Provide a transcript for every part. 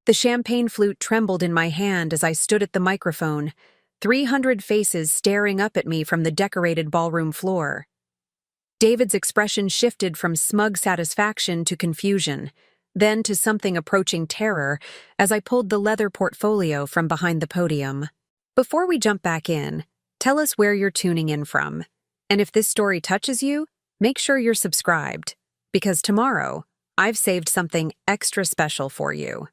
The champagne flute trembled in my hand as I stood at the microphone, 300 faces staring up at me from the decorated ballroom floor. David's expression shifted from smug satisfaction to confusion, then to something approaching terror as I pulled the leather portfolio from behind the podium. Before we jump back in, tell us where you're tuning in from. And if this story touches you, make sure you're subscribed, because tomorrow, I've saved something extra special for you.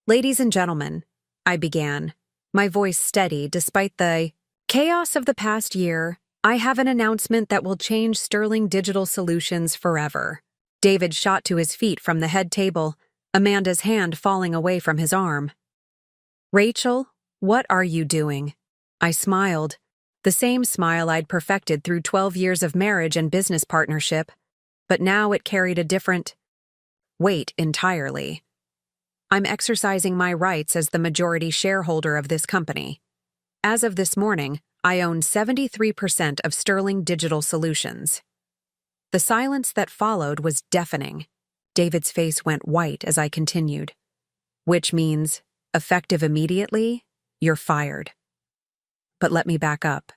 Ladies and gentlemen, I began, my voice steady despite the chaos of the past year. I have an announcement that will change Sterling Digital Solutions forever. David shot to his feet from the head table, Amanda's hand falling away from his arm. Rachel, what are you doing? I smiled, the same smile I'd perfected through 12 years of marriage and business partnership, but now it carried a different weight entirely. I'm exercising my rights as the majority shareholder of this company. As of this morning, I own 73% of Sterling Digital Solutions. The silence that followed was deafening. David's face went white as I continued. Which means, effective immediately, you're fired. But let me back up.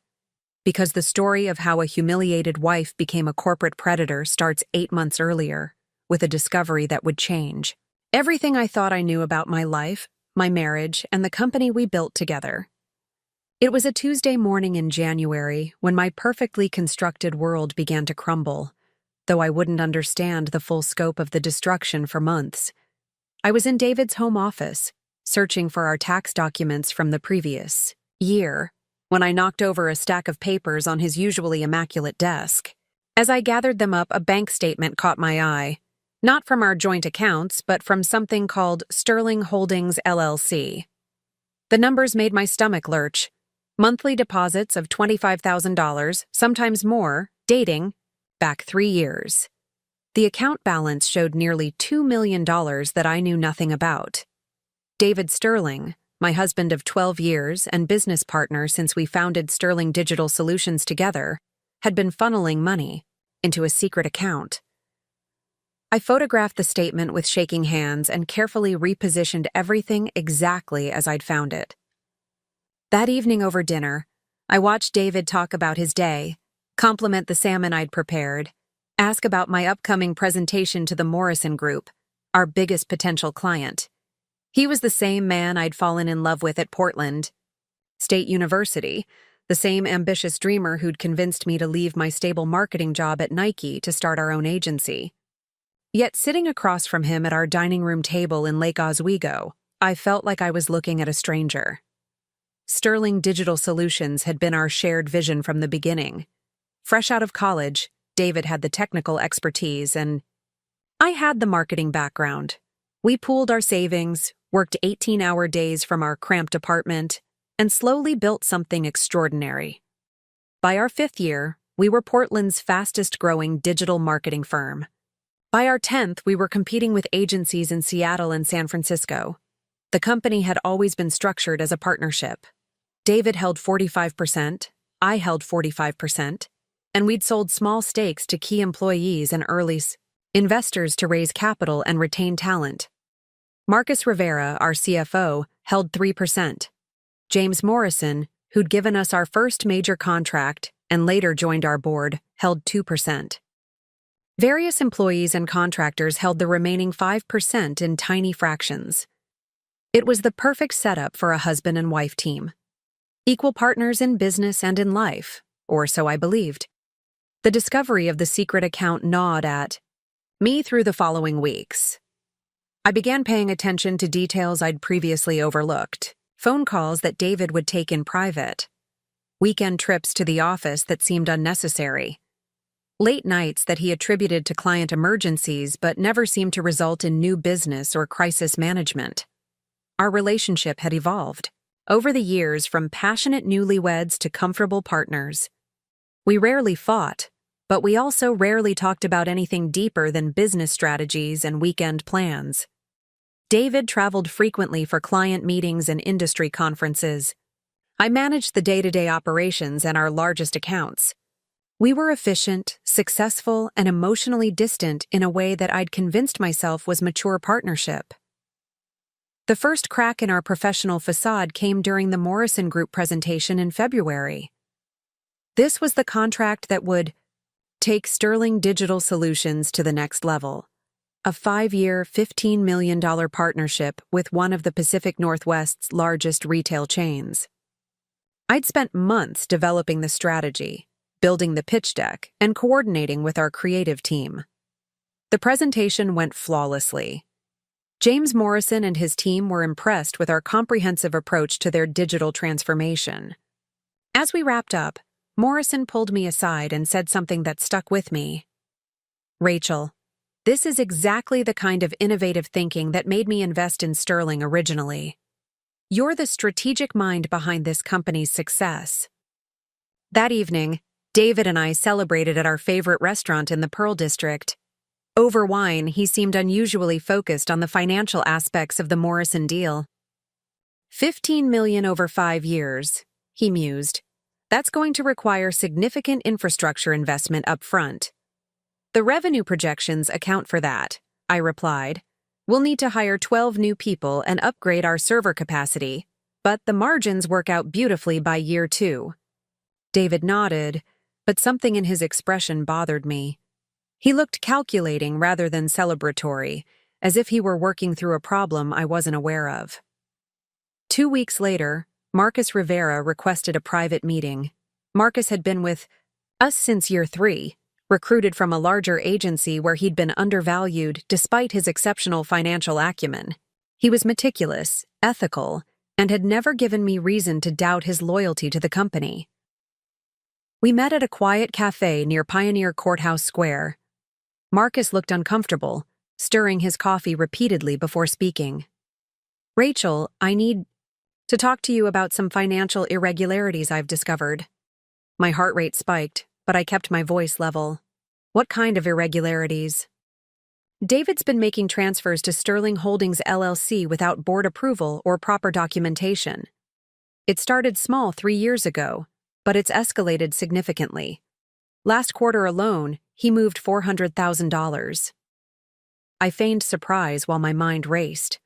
Because the story of how a humiliated wife became a corporate predator starts 8 months earlier, with a discovery that would change everything I thought I knew about my life, my marriage, and the company we built together. It was a Tuesday morning in January when my perfectly constructed world began to crumble, though I wouldn't understand the full scope of the destruction for months. I was in David's home office, searching for our tax documents from the previous year, when I knocked over a stack of papers on his usually immaculate desk. As I gathered them up, a bank statement caught my eye, not from our joint accounts, but from something called Sterling Holdings LLC. The numbers made my stomach lurch. Monthly deposits of $25,000, sometimes more, dating back 3 years. The account balance showed nearly $2 million that I knew nothing about. David Sterling, my husband of 12 years and business partner since we founded Sterling Digital Solutions together, had been funneling money into a secret account. I photographed the statement with shaking hands and carefully repositioned everything exactly as I'd found it. That evening over dinner, I watched David talk about his day, compliment the salmon I'd prepared, ask about my upcoming presentation to the Morrison Group, our biggest potential client. He was the same man I'd fallen in love with at Portland State University, the same ambitious dreamer who'd convinced me to leave my stable marketing job at Nike to start our own agency. Yet sitting across from him at our dining room table in Lake Oswego, I felt like I was looking at a stranger. Sterling Digital Solutions had been our shared vision from the beginning. Fresh out of college, David had the technical expertise and I had the marketing background. We pooled our savings, worked 18-hour days from our cramped apartment, and slowly built something extraordinary. By our 5th year, we were Portland's fastest-growing digital marketing firm. By our 10th, we were competing with agencies in Seattle and San Francisco. The company had always been structured as a partnership. David held 45%, I held 45%, and we'd sold small stakes to key employees and early investors to raise capital and retain talent. Marcus Rivera, our CFO, held 3%. James Morrison, who'd given us our first major contract and later joined our board, held 2%. Various employees and contractors held the remaining 5% in tiny fractions. It was the perfect setup for a husband and wife team. Equal partners in business and in life, or so I believed. The discovery of the secret account gnawed at me through the following weeks. I began paying attention to details I'd previously overlooked, phone calls that David would take in private, weekend trips to the office that seemed unnecessary, late nights that he attributed to client emergencies but never seemed to result in new business or crisis management. Our relationship had evolved over the years from passionate newlyweds to comfortable partners. We rarely fought, but we also rarely talked about anything deeper than business strategies and weekend plans. David traveled frequently for client meetings and industry conferences. I managed the day-to-day operations and our largest accounts. We were efficient, successful, and emotionally distant in a way that I'd convinced myself was mature partnership. The first crack in our professional facade came during the Morrison Group presentation in February. This was the contract that would take Sterling Digital Solutions to the next level. A 5-year, $15 million partnership with one of the Pacific Northwest's largest retail chains. I'd spent months developing the strategy, building the pitch deck, and coordinating with our creative team. The presentation went flawlessly. James Morrison and his team were impressed with our comprehensive approach to their digital transformation. As we wrapped up, Morrison pulled me aside and said something that stuck with me. "Rachel, this is exactly the kind of innovative thinking that made me invest in Sterling originally. You're the strategic mind behind this company's success." That evening, David and I celebrated at our favorite restaurant in the Pearl District. Over wine, he seemed unusually focused on the financial aspects of the Morrison deal. $15 million over 5 years, he mused. That's going to require significant infrastructure investment up front. The revenue projections account for that, I replied. We'll need to hire 12 new people and upgrade our server capacity, but the margins work out beautifully by year 2. David nodded, but something in his expression bothered me. He looked calculating rather than celebratory, as if he were working through a problem I wasn't aware of. 2 weeks later, Marcus Rivera requested a private meeting. Marcus had been with us since year 3, recruited from a larger agency where he'd been undervalued despite his exceptional financial acumen. He was meticulous, ethical, and had never given me reason to doubt his loyalty to the company. We met at a quiet cafe near Pioneer Courthouse Square. Marcus looked uncomfortable, stirring his coffee repeatedly before speaking. "Rachel, I need to talk to you about some financial irregularities I've discovered." My heart rate spiked, but I kept my voice level. "What kind of irregularities?" "David's been making transfers to Sterling Holdings LLC without board approval or proper documentation. It started small 3 years ago, but it's escalated significantly. Last quarter alone, he moved $400,000. I feigned surprise while my mind raced.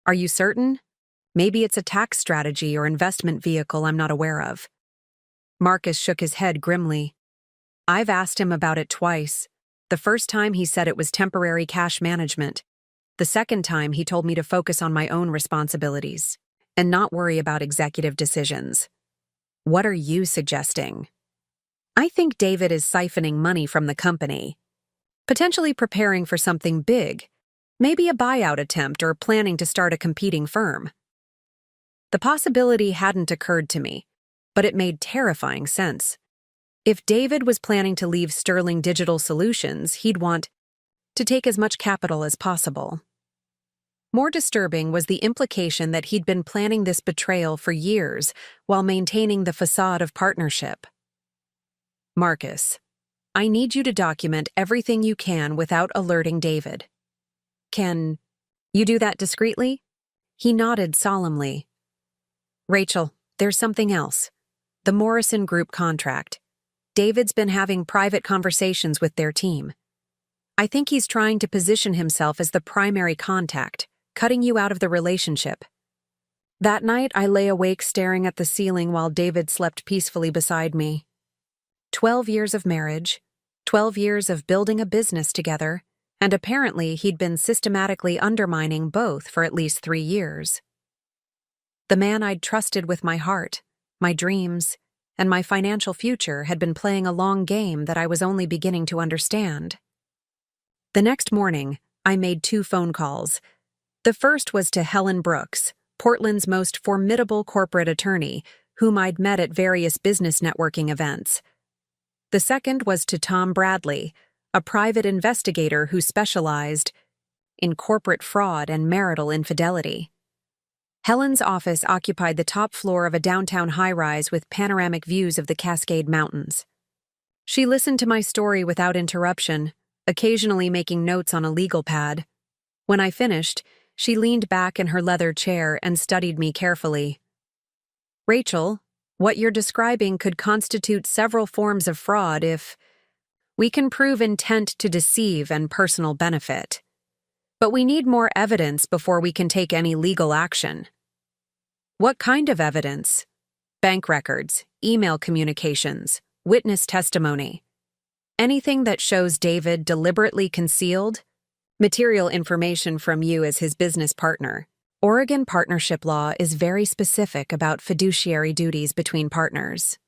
"Are you certain? Maybe it's a tax strategy or investment vehicle I'm not aware of." Marcus shook his head grimly. "I've asked him about it twice. The first time he said it was temporary cash management. The second time he told me to focus on my own responsibilities and not worry about executive decisions." "What are you suggesting?" "I think David is siphoning money from the company, potentially preparing for something big, maybe a buyout attempt or planning to start a competing firm." The possibility hadn't occurred to me, but it made terrifying sense. If David was planning to leave Sterling Digital Solutions, he'd want to take as much capital as possible. More disturbing was the implication that he'd been planning this betrayal for years while maintaining the facade of partnership. "Marcus, I need you to document everything you can without alerting David. Can you do that discreetly?" He nodded solemnly. "Rachel, there's something else. The Morrison Group contract. David's been having private conversations with their team. I think he's trying to position himself as the primary contact, cutting you out of the relationship." That night, I lay awake staring at the ceiling while David slept peacefully beside me. 12 years of marriage, 12 years of building a business together, and apparently he'd been systematically undermining both for at least 3 years. The man I'd trusted with my heart, my dreams, and my financial future had been playing a long game that I was only beginning to understand. The next morning, I made 2 phone calls. The first was to Helen Brooks, Portland's most formidable corporate attorney, whom I'd met at various business networking events. The second was to Tom Bradley, a private investigator who specialized in corporate fraud and marital infidelity. Helen's office occupied the top floor of a downtown high-rise with panoramic views of the Cascade Mountains. She listened to my story without interruption, occasionally making notes on a legal pad. When I finished, she leaned back in her leather chair and studied me carefully. "Rachel, what you're describing could constitute several forms of fraud if we can prove intent to deceive and personal benefit. But we need more evidence before we can take any legal action. What kind of evidence? Bank records, email communications, witness testimony. Anything that shows David deliberately concealed material information from you as his business partner. Oregon partnership law is very specific about fiduciary duties between partners.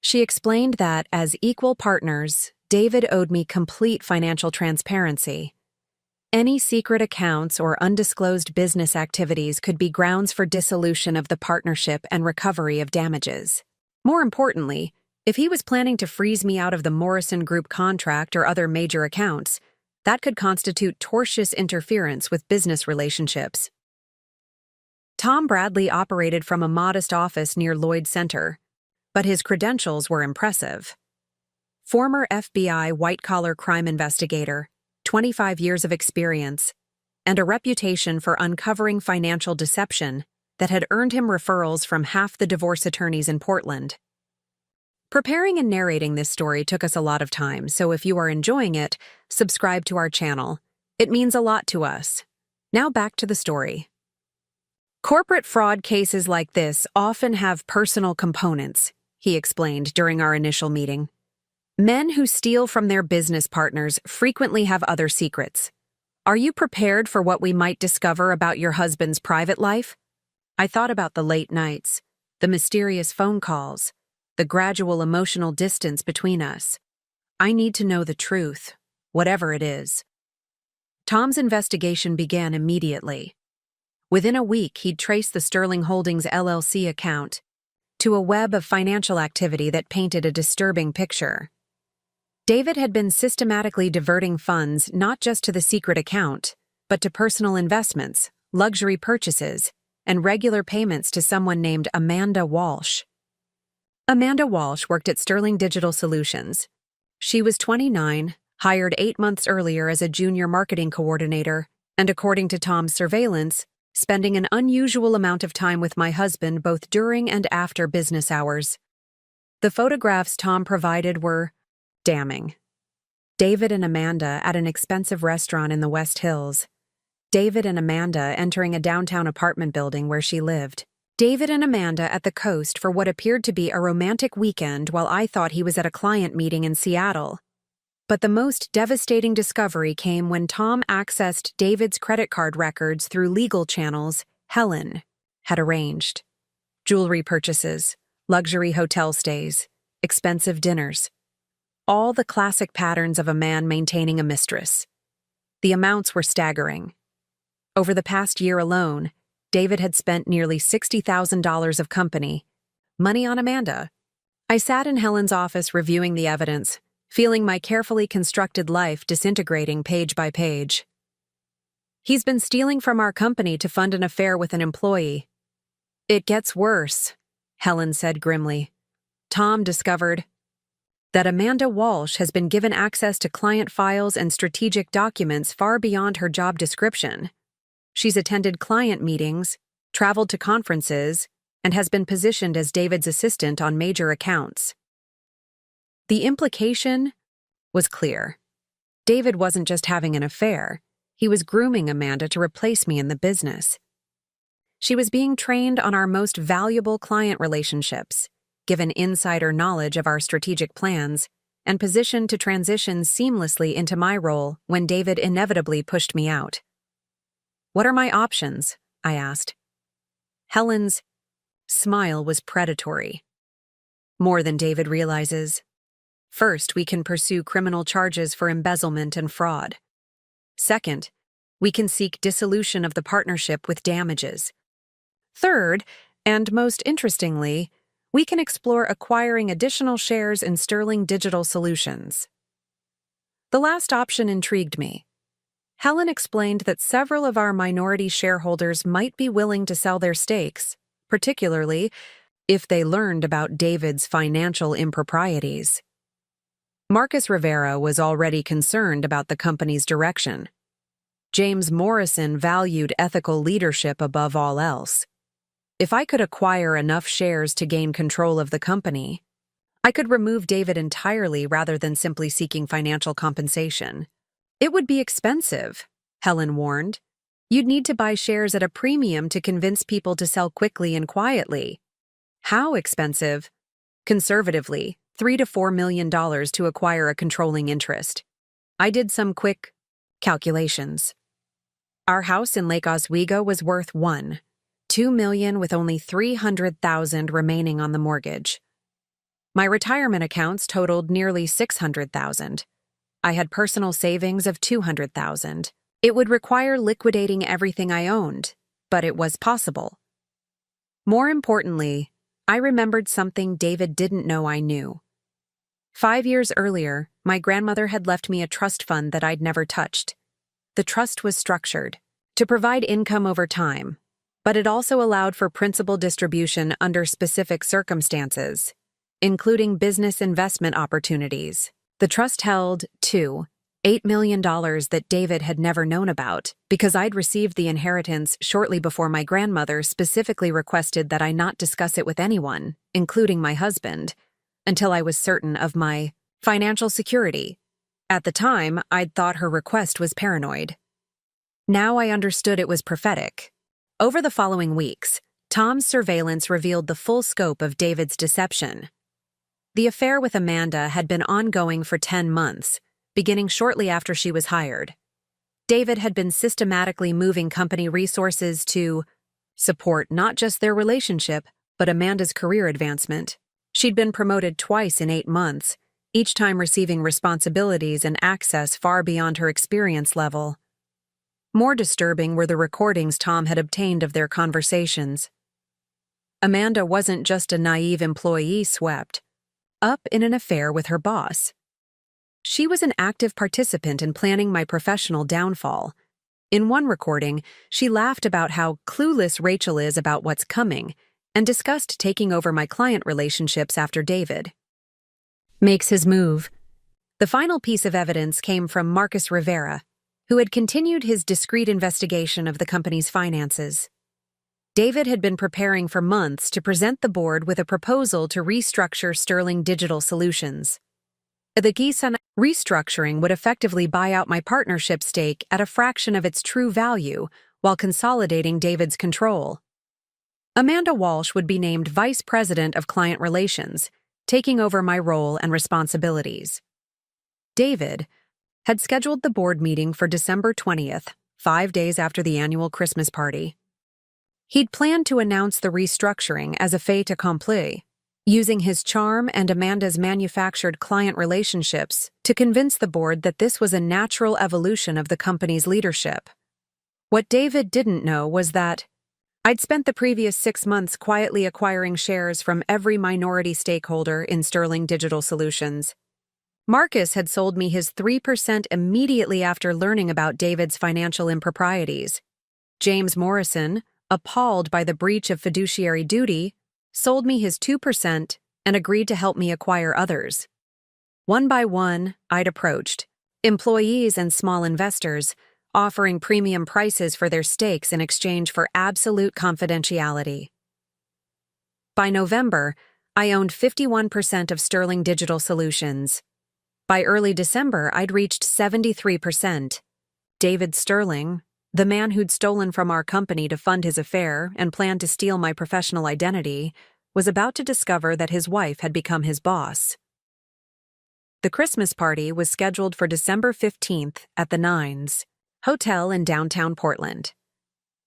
She explained that, as equal partners, David owed me complete financial transparency. Any secret accounts or undisclosed business activities could be grounds for dissolution of the partnership and recovery of damages. More importantly, if he was planning to freeze me out of the Morrison Group contract or other major accounts, that could constitute tortious interference with business relationships. Tom Bradley operated from a modest office near Lloyd Center, but his credentials were impressive. Former FBI white-collar crime investigator, 25 years of experience, and a reputation for uncovering financial deception that had earned him referrals from half the divorce attorneys in Portland. Preparing and narrating this story took us a lot of time, so if you are enjoying it, subscribe to our channel. It means a lot to us. Now back to the story. Corporate fraud cases like this often have personal components, he explained during our initial meeting. Men who steal from their business partners frequently have other secrets. Are you prepared for what we might discover about your husband's private life? I thought about the late nights, the mysterious phone calls, the gradual emotional distance between us. I need to know the truth, whatever it is. Tom's investigation began immediately. Within a week, he'd traced the Sterling Holdings LLC account to a web of financial activity that painted a disturbing picture. David had been systematically diverting funds not just to the secret account, but to personal investments, luxury purchases, and regular payments to someone named Amanda Walsh. Amanda Walsh worked at Sterling Digital Solutions. She was 29, hired 8 months earlier as a junior marketing coordinator, and according to Tom's surveillance, spending an unusual amount of time with my husband both during and after business hours. The photographs Tom provided were damning. David and Amanda at an expensive restaurant in the West Hills. David and Amanda entering a downtown apartment building where she lived. David and Amanda at the coast for what appeared to be a romantic weekend while I thought he was at a client meeting in Seattle. But the most devastating discovery came when Tom accessed David's credit card records through legal channels Helen had arranged. Jewelry purchases, luxury hotel stays, expensive dinners. All the classic patterns of a man maintaining a mistress. The amounts were staggering. Over the past year alone, David had spent nearly $60,000 of company money on Amanda. I sat in Helen's office reviewing the evidence, feeling my carefully constructed life disintegrating page by page. He's been stealing from our company to fund an affair with an employee. It gets worse, Helen said grimly. Tom discovered that Amanda Walsh has been given access to client files and strategic documents far beyond her job description. She's attended client meetings, traveled to conferences, and has been positioned as David's assistant on major accounts. The implication was clear. David wasn't just having an affair, he was grooming Amanda to replace me in the business. She was being trained on our most valuable client relationships, given insider knowledge of our strategic plans, and positioned to transition seamlessly into my role when David inevitably pushed me out. What are my options? I asked. Helen's smile was predatory. More than David realizes. First, we can pursue criminal charges for embezzlement and fraud. Second, we can seek dissolution of the partnership with damages. Third, and most interestingly, we can explore acquiring additional shares in Sterling Digital Solutions. The last option intrigued me. Helen explained that several of our minority shareholders might be willing to sell their stakes, particularly if they learned about David's financial improprieties. Marcus Rivera was already concerned about the company's direction. James Morrison valued ethical leadership above all else. If I could acquire enough shares to gain control of the company, I could remove David entirely rather than simply seeking financial compensation. It would be expensive, Helen warned. You'd need to buy shares at a premium to convince people to sell quickly and quietly. How expensive? Conservatively, $3 to $4 million to acquire a controlling interest. I did some quick calculations. Our house in Lake Oswego was worth $2 million with only $300,000 remaining on the mortgage. My retirement accounts totaled nearly $600,000. I had personal savings of $200,000. It would require liquidating everything I owned, but it was possible. More importantly, I remembered something David didn't know I knew. 5 years earlier, my grandmother had left me a trust fund that I'd never touched. The trust was structured to provide income over time, but it also allowed for principal distribution under specific circumstances, including business investment opportunities. The trust held, $8 million that David had never known about because I'd received the inheritance shortly before my grandmother specifically requested that I not discuss it with anyone, including my husband, until I was certain of my financial security. At the time, I'd thought her request was paranoid. Now I understood it was prophetic. Over the following weeks, Tom's surveillance revealed the full scope of David's deception. The affair with Amanda had been ongoing for 10 months, beginning shortly after she was hired. David had been systematically moving company resources to support not just their relationship, but Amanda's career advancement. She'd been promoted twice in 8 months, each time receiving responsibilities and access far beyond her experience level. More disturbing were the recordings Tom had obtained of their conversations. Amanda wasn't just a naive employee swept up in an affair with her boss. She was an active participant in planning my professional downfall. In one recording, she laughed about how clueless Rachel is about what's coming and discussed taking over my client relationships after David makes his move. The final piece of evidence came from Marcus Rivera, who had continued his discreet investigation of the company's finances. David had been preparing for months to present the board with a proposal to restructure Sterling Digital Solutions. The Gisan restructuring would effectively buy out my partnership stake at a fraction of its true value while consolidating David's control. Amanda Walsh would be named Vice President of Client Relations, taking over my role and responsibilities. David had scheduled the board meeting for December 20th, 5 days after the annual Christmas party. He'd planned to announce the restructuring as a fait accompli, using his charm and Amanda's manufactured client relationships to convince the board that this was a natural evolution of the company's leadership. What David didn't know was that I'd spent the previous 6 months quietly acquiring shares from every minority stakeholder in Sterling Digital Solutions. Marcus had sold me his 3% immediately after learning about David's financial improprieties. James Morrison, appalled by the breach of fiduciary duty, sold me his 2% and agreed to help me acquire others. One by one, I'd approached employees and small investors, offering premium prices for their stakes in exchange for absolute confidentiality. By November, I owned 51% of Sterling Digital Solutions. By early December, I'd reached 73%. David Sterling, the man who'd stolen from our company to fund his affair and planned to steal my professional identity, was about to discover that his wife had become his boss. The Christmas party was scheduled for December 15th at the Nines Hotel in downtown Portland.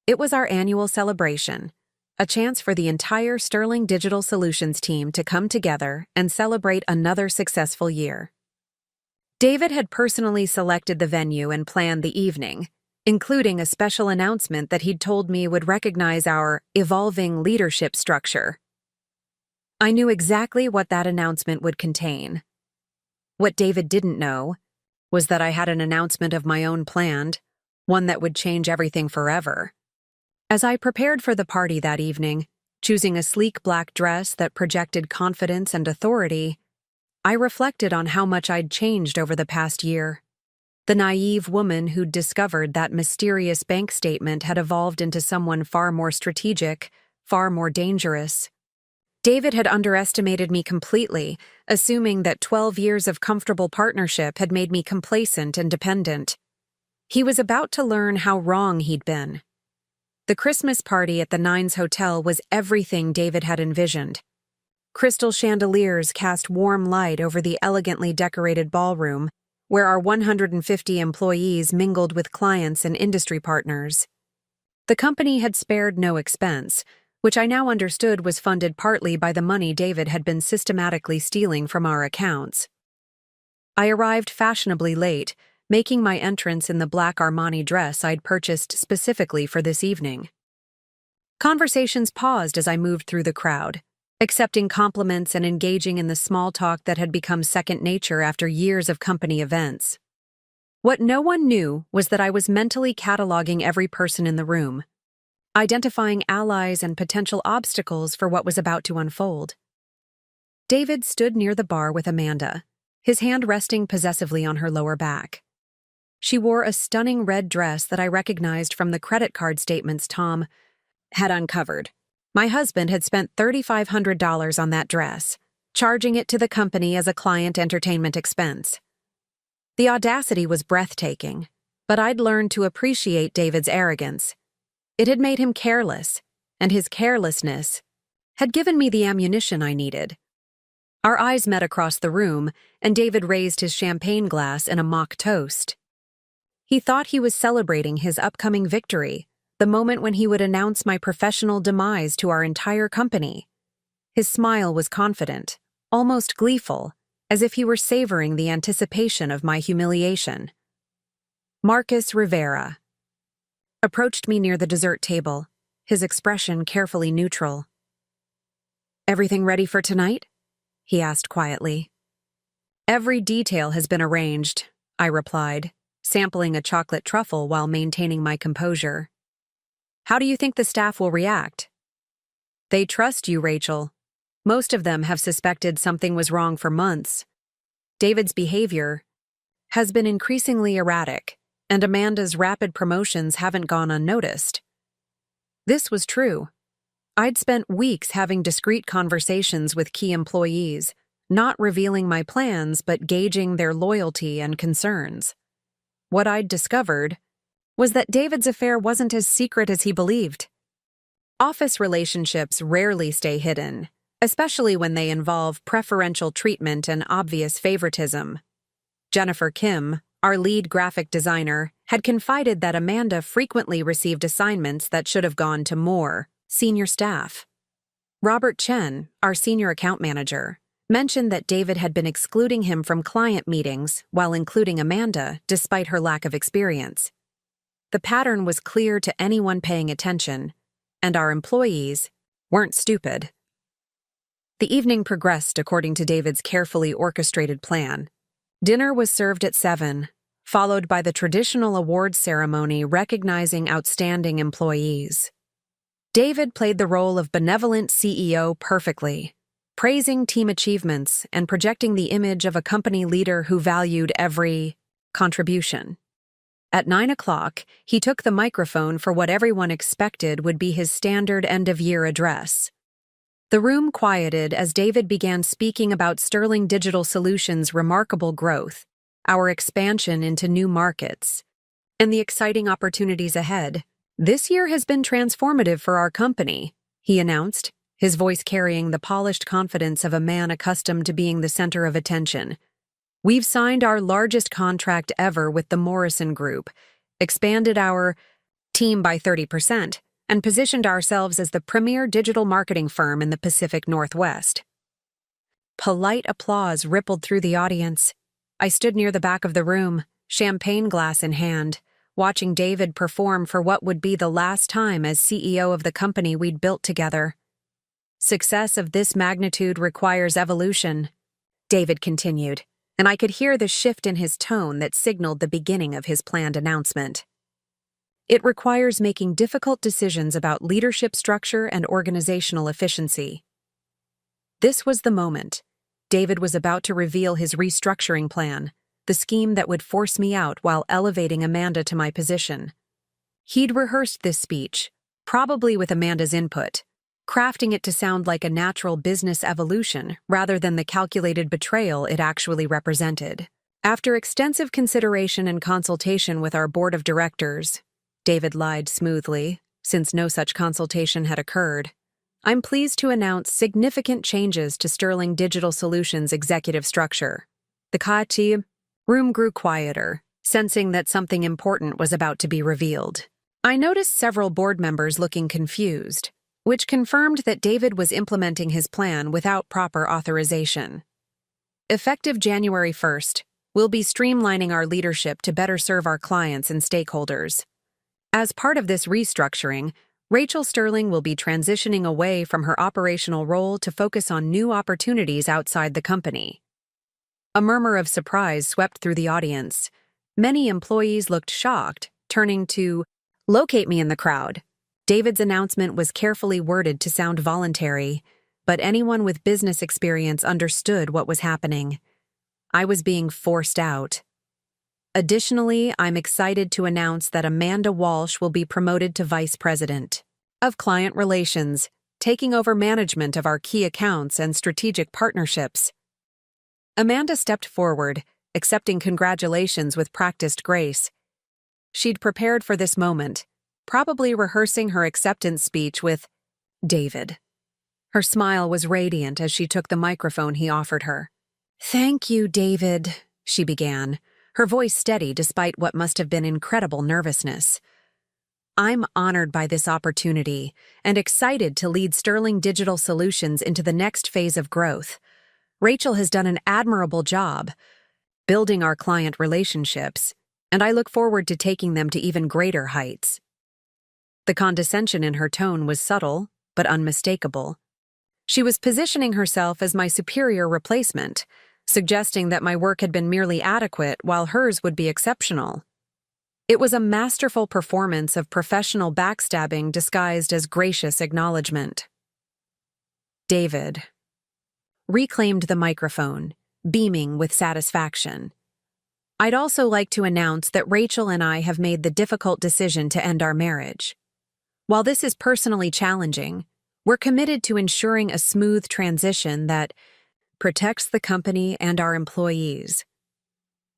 It was our annual celebration, a chance for the entire Sterling Digital Solutions team to come together and celebrate another successful year. David had personally selected the venue and planned the evening, including a special announcement that he'd told me would recognize our evolving leadership structure. I knew exactly what that announcement would contain. What David didn't know was that I had an announcement of my own planned, one that would change everything forever. As I prepared for the party that evening, choosing a sleek black dress that projected confidence and authority, I reflected on how much I'd changed over the past year. The naive woman who'd discovered that mysterious bank statement had evolved into someone far more strategic, far more dangerous. David had underestimated me completely, assuming that 12 years of comfortable partnership had made me complacent and dependent. He was about to learn how wrong he'd been. The Christmas party at the Nines Hotel was everything David had envisioned. Crystal chandeliers cast warm light over the elegantly decorated ballroom, where our 150 employees mingled with clients and industry partners. The company had spared no expense, which I now understood was funded partly by the money David had been systematically stealing from our accounts. I arrived fashionably late, making my entrance in the black Armani dress I'd purchased specifically for this evening. Conversations paused as I moved through the crowd, accepting compliments and engaging in the small talk that had become second nature after years of company events. What no one knew was that I was mentally cataloging every person in the room, identifying allies and potential obstacles for what was about to unfold. David stood near the bar with Amanda, his hand resting possessively on her lower back. She wore a stunning red dress that I recognized from the credit card statements Tom had uncovered. My husband had spent $3,500 on that dress, charging it to the company as a client entertainment expense. The audacity was breathtaking, but I'd learned to appreciate David's arrogance. It had made him careless, and his carelessness had given me the ammunition I needed. Our eyes met across the room, and David raised his champagne glass in a mock toast. He thought he was celebrating his upcoming victory, the moment when he would announce my professional demise to our entire company. His smile was confident, almost gleeful, as if he were savoring the anticipation of my humiliation. Marcus Rivera approached me near the dessert table, his expression carefully neutral. "Everything ready for tonight?" he asked quietly. "Every detail has been arranged," I replied, sampling a chocolate truffle while maintaining my composure. "How do you think the staff will react?" "They trust you, Rachel. Most of them have suspected something was wrong for months. David's behavior has been increasingly erratic, and Amanda's rapid promotions haven't gone unnoticed." This was true. I'd spent weeks having discreet conversations with key employees, not revealing my plans but gauging their loyalty and concerns. What I'd discovered was that David's affair wasn't as secret as he believed. Office relationships rarely stay hidden, especially when they involve preferential treatment and obvious favoritism. Jennifer Kim, our lead graphic designer, had confided that Amanda frequently received assignments that should have gone to more senior staff. Robert Chen, our senior account manager, mentioned that David had been excluding him from client meetings while including Amanda despite her lack of experience. The pattern was clear to anyone paying attention, and our employees weren't stupid. The evening progressed according to David's carefully orchestrated plan. Dinner was served at 7, followed by the traditional awards ceremony recognizing outstanding employees. David played the role of benevolent CEO perfectly, praising team achievements and projecting the image of a company leader who valued every contribution. At 9 o'clock, he took the microphone for what everyone expected would be his standard end-of-year address. The room quieted as David began speaking about Sterling Digital Solutions' remarkable growth, our expansion into new markets, and the exciting opportunities ahead. "This year has been transformative for our company," he announced, his voice carrying the polished confidence of a man accustomed to being the center of attention. "We've signed our largest contract ever with the Morrison Group, expanded our team by 30%, and positioned ourselves as the premier digital marketing firm in the Pacific Northwest." Polite applause rippled through the audience. I stood near the back of the room, champagne glass in hand, watching David perform for what would be the last time as CEO of the company we'd built together. "Success of this magnitude requires evolution," David continued, and I could hear the shift in his tone that signaled the beginning of his planned announcement. "It requires making difficult decisions about leadership structure and organizational efficiency." This was the moment. David was about to reveal his restructuring plan, the scheme that would force me out while elevating Amanda to my position. He'd rehearsed this speech, probably with Amanda's input, crafting it to sound like a natural business evolution rather than the calculated betrayal it actually represented. After extensive consideration and consultation with our board of directors, David lied smoothly, since no such consultation had occurred, I'm pleased to announce significant changes to Sterling Digital Solutions' executive structure. The KT room grew quieter, sensing that something important was about to be revealed. I noticed several board members looking confused, which confirmed that David was implementing his plan without proper authorization. Effective January 1st, we'll be streamlining our leadership to better serve our clients and stakeholders. As part of this restructuring, Rachel Sterling will be transitioning away from her operational role to focus on new opportunities outside the company. A murmur of surprise swept through the audience. Many employees looked shocked, turning to locate me in the crowd. David's announcement was carefully worded to sound voluntary, but anyone with business experience understood what was happening. I was being forced out. Additionally, I'm excited to announce that Amanda Walsh will be promoted to Vice President of Client Relations, taking over management of our key accounts and strategic partnerships. Amanda stepped forward, accepting congratulations with practiced grace. She'd prepared for this moment, probably rehearsing her acceptance speech with David. Her smile was radiant as she took the microphone he offered her. "Thank you, David," she began, her voice steady despite what must have been incredible nervousness. "I'm honored by this opportunity and excited to lead Sterling Digital Solutions into the next phase of growth. Rachel has done an admirable job building our client relationships, and I look forward to taking them to even greater heights." The condescension in her tone was subtle, but unmistakable. She was positioning herself as my superior replacement, suggesting that my work had been merely adequate while hers would be exceptional. It was a masterful performance of professional backstabbing disguised as gracious acknowledgement. David reclaimed the microphone, beaming with satisfaction. "I'd also like to announce that Rachel and I have made the difficult decision to end our marriage. While this is personally challenging, we're committed to ensuring a smooth transition that protects the company and our employees."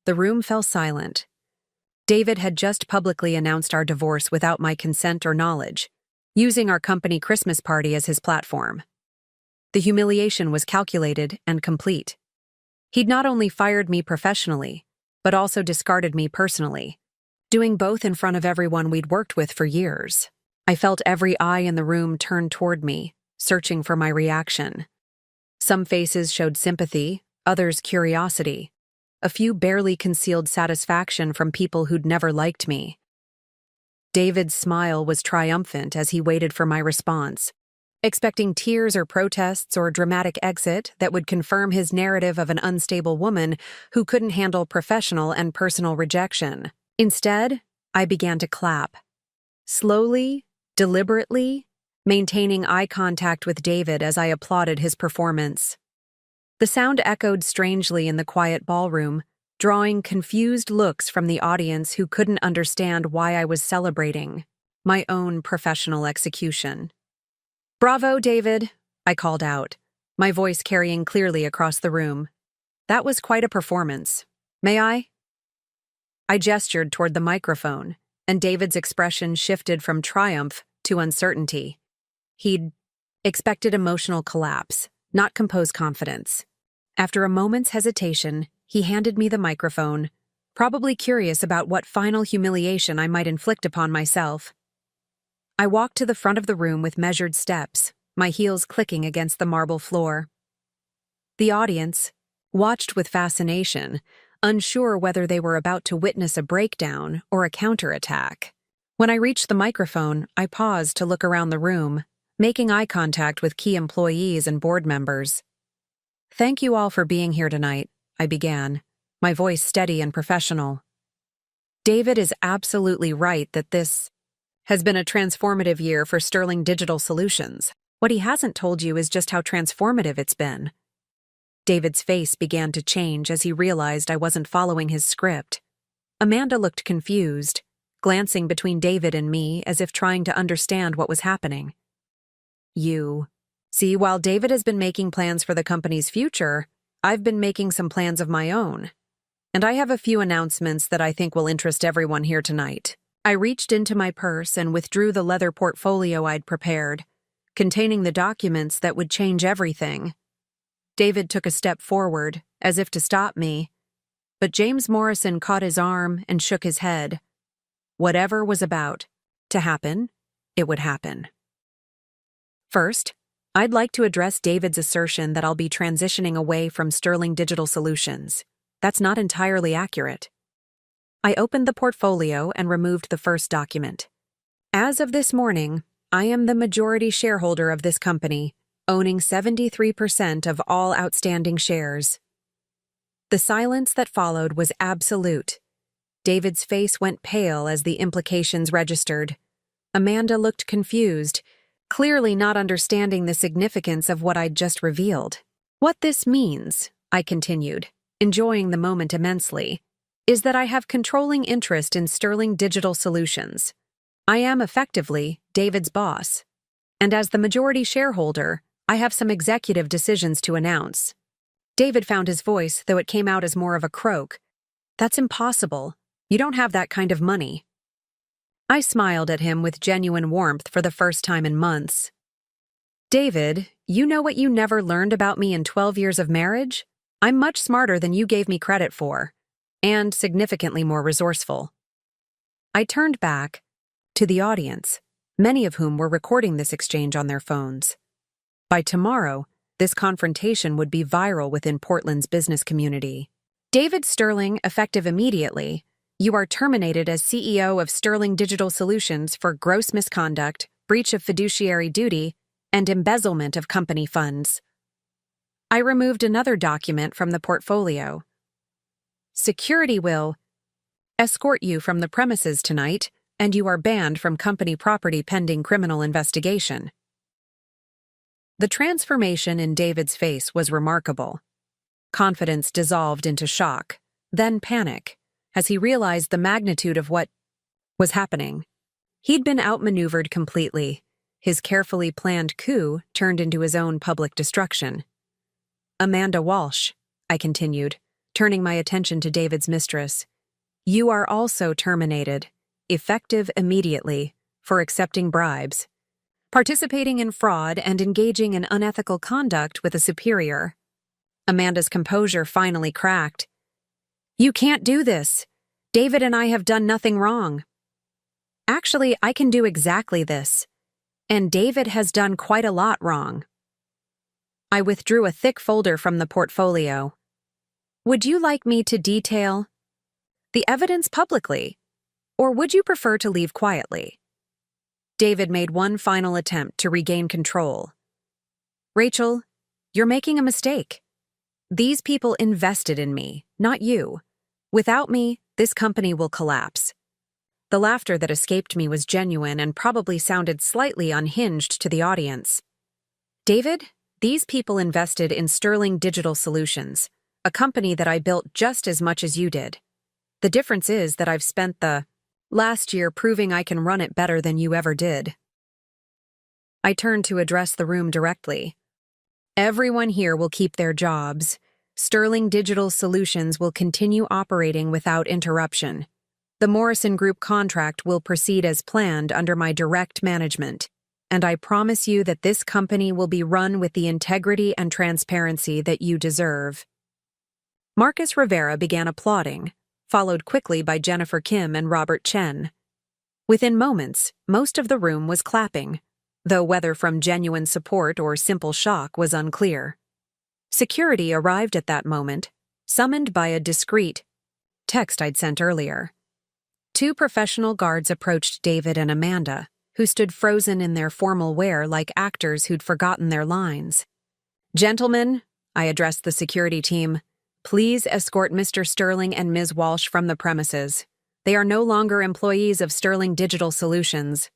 The room fell silent. David had just publicly announced our divorce without my consent or knowledge, using our company Christmas party as his platform. The humiliation was calculated and complete. He'd not only fired me professionally, but also discarded me personally, doing both in front of everyone we'd worked with for years. I felt every eye in the room turn toward me, searching for my reaction. Some faces showed sympathy, others curiosity. A few barely concealed satisfaction from people who'd never liked me. David's smile was triumphant as he waited for my response, expecting tears or protests or a dramatic exit that would confirm his narrative of an unstable woman who couldn't handle professional and personal rejection. Instead, I began to clap. Slowly, deliberately, maintaining eye contact with David as I applauded his performance. The sound echoed strangely in the quiet ballroom, drawing confused looks from the audience who couldn't understand why I was celebrating my own professional execution. "Bravo, David," I called out, my voice carrying clearly across the room. "That was quite a performance. May I?" I gestured toward the microphone, and David's expression shifted from triumph to uncertainty. He'd expected emotional collapse, not composed confidence. After a moment's hesitation, he handed me the microphone, probably curious about what final humiliation I might inflict upon myself. I walked to the front of the room with measured steps, my heels clicking against the marble floor. The audience watched with fascination, unsure whether they were about to witness a breakdown or a counterattack. When I reached the microphone, I paused to look around the room, making eye contact with key employees and board members. "Thank you all for being here tonight," I began, my voice steady and professional. David is absolutely right that this has been a transformative year for Sterling Digital Solutions. What he hasn't told you is just how transformative it's been. David's face began to change as he realized I wasn't following his script. Amanda looked confused, glancing between David and me as if trying to understand what was happening. See, while David has been making plans for the company's future, I've been making some plans of my own. And I have a few announcements that I think will interest everyone here tonight. I reached into my purse and withdrew the leather portfolio I'd prepared, containing the documents that would change everything. David took a step forward, as if to stop me, but James Morrison caught his arm and shook his head. Whatever was about to happen, it would happen. First, I'd like to address David's assertion that I'll be transitioning away from Sterling Digital Solutions. That's not entirely accurate. I opened the portfolio and removed the first document. As of this morning, I am the majority shareholder of this company, owning 73% of all outstanding shares. The silence that followed was absolute. David's face went pale as the implications registered. Amanda looked confused, clearly not understanding the significance of what I'd just revealed. What this means, I continued, enjoying the moment immensely, is that I have controlling interest in Sterling Digital Solutions. I am effectively David's boss. And as the majority shareholder, I have some executive decisions to announce. David found his voice, though it came out as more of a croak. That's impossible. You don't have that kind of money. I smiled at him with genuine warmth for the first time in months. David, you know what you never learned about me in 12 years of marriage? I'm much smarter than you gave me credit for, and significantly more resourceful. I turned back to the audience, many of whom were recording this exchange on their phones. By tomorrow, this confrontation would be viral within Portland's business community. David Sterling, effective immediately, you are terminated as CEO of Sterling Digital Solutions for gross misconduct, breach of fiduciary duty, and embezzlement of company funds. I removed another document from the portfolio. Security will escort you from the premises tonight, and you are banned from company property pending criminal investigation. The transformation in David's face was remarkable. Confidence dissolved into shock, then panic, as he realized the magnitude of what was happening. He'd been outmaneuvered completely. His carefully planned coup turned into his own public destruction. Amanda Walsh, I continued, turning my attention to David's mistress. You are also terminated, effective immediately, for accepting bribes, participating in fraud, and engaging in unethical conduct with a superior. Amanda's composure finally cracked. You can't do this. David and I have done nothing wrong. Actually, I can do exactly this. And David has done quite a lot wrong. I withdrew a thick folder from the portfolio. Would you like me to detail the evidence publicly, or would you prefer to leave quietly? David made one final attempt to regain control. Rachel, you're making a mistake. These people invested in me, not you. Without me, this company will collapse. The laughter that escaped me was genuine and probably sounded slightly unhinged to the audience. David, these people invested in Sterling Digital Solutions, a company that I built just as much as you did. The difference is that I've spent the last year proving I can run it better than you ever did. I turned to address the room directly. Everyone here will keep their jobs. Sterling Digital Solutions will continue operating without interruption. The Morrison Group contract will proceed as planned under my direct management, and I promise you that this company will be run with the integrity and transparency that you deserve. Marcus Rivera began applauding, followed quickly by Jennifer Kim and Robert Chen. Within moments, most of the room was clapping, though whether from genuine support or simple shock was unclear. Security arrived at that moment, summoned by a discreet text I'd sent earlier. 2 professional guards approached David and Amanda, who stood frozen in their formal wear like actors who'd forgotten their lines. Gentlemen, I addressed the security team, please escort Mr. Sterling and Ms. Walsh from the premises. They are no longer employees of Sterling Digital Solutions.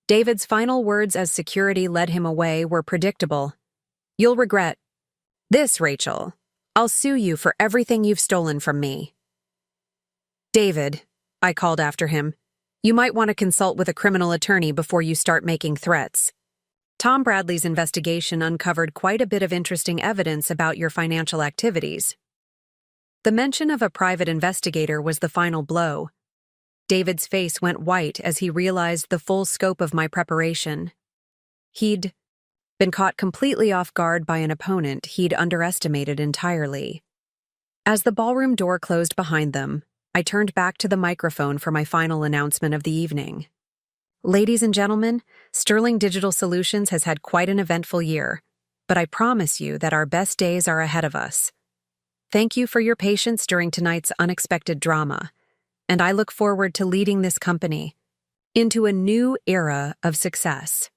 David's final words as security led him away were predictable. You'll regret this, Rachel. I'll sue you for everything you've stolen from me. David, I called after him, you might want to consult with a criminal attorney before you start making threats. Tom Bradley's investigation uncovered quite a bit of interesting evidence about your financial activities. The mention of a private investigator was the final blow. David's face went white as he realized the full scope of my preparation. He'd been caught completely off guard by an opponent he'd underestimated entirely. As the ballroom door closed behind them, I turned back to the microphone for my final announcement of the evening. Ladies and gentlemen, Sterling Digital Solutions has had quite an eventful year, but I promise you that our best days are ahead of us. Thank you for your patience during tonight's unexpected drama, and I look forward to leading this company into a new era of success.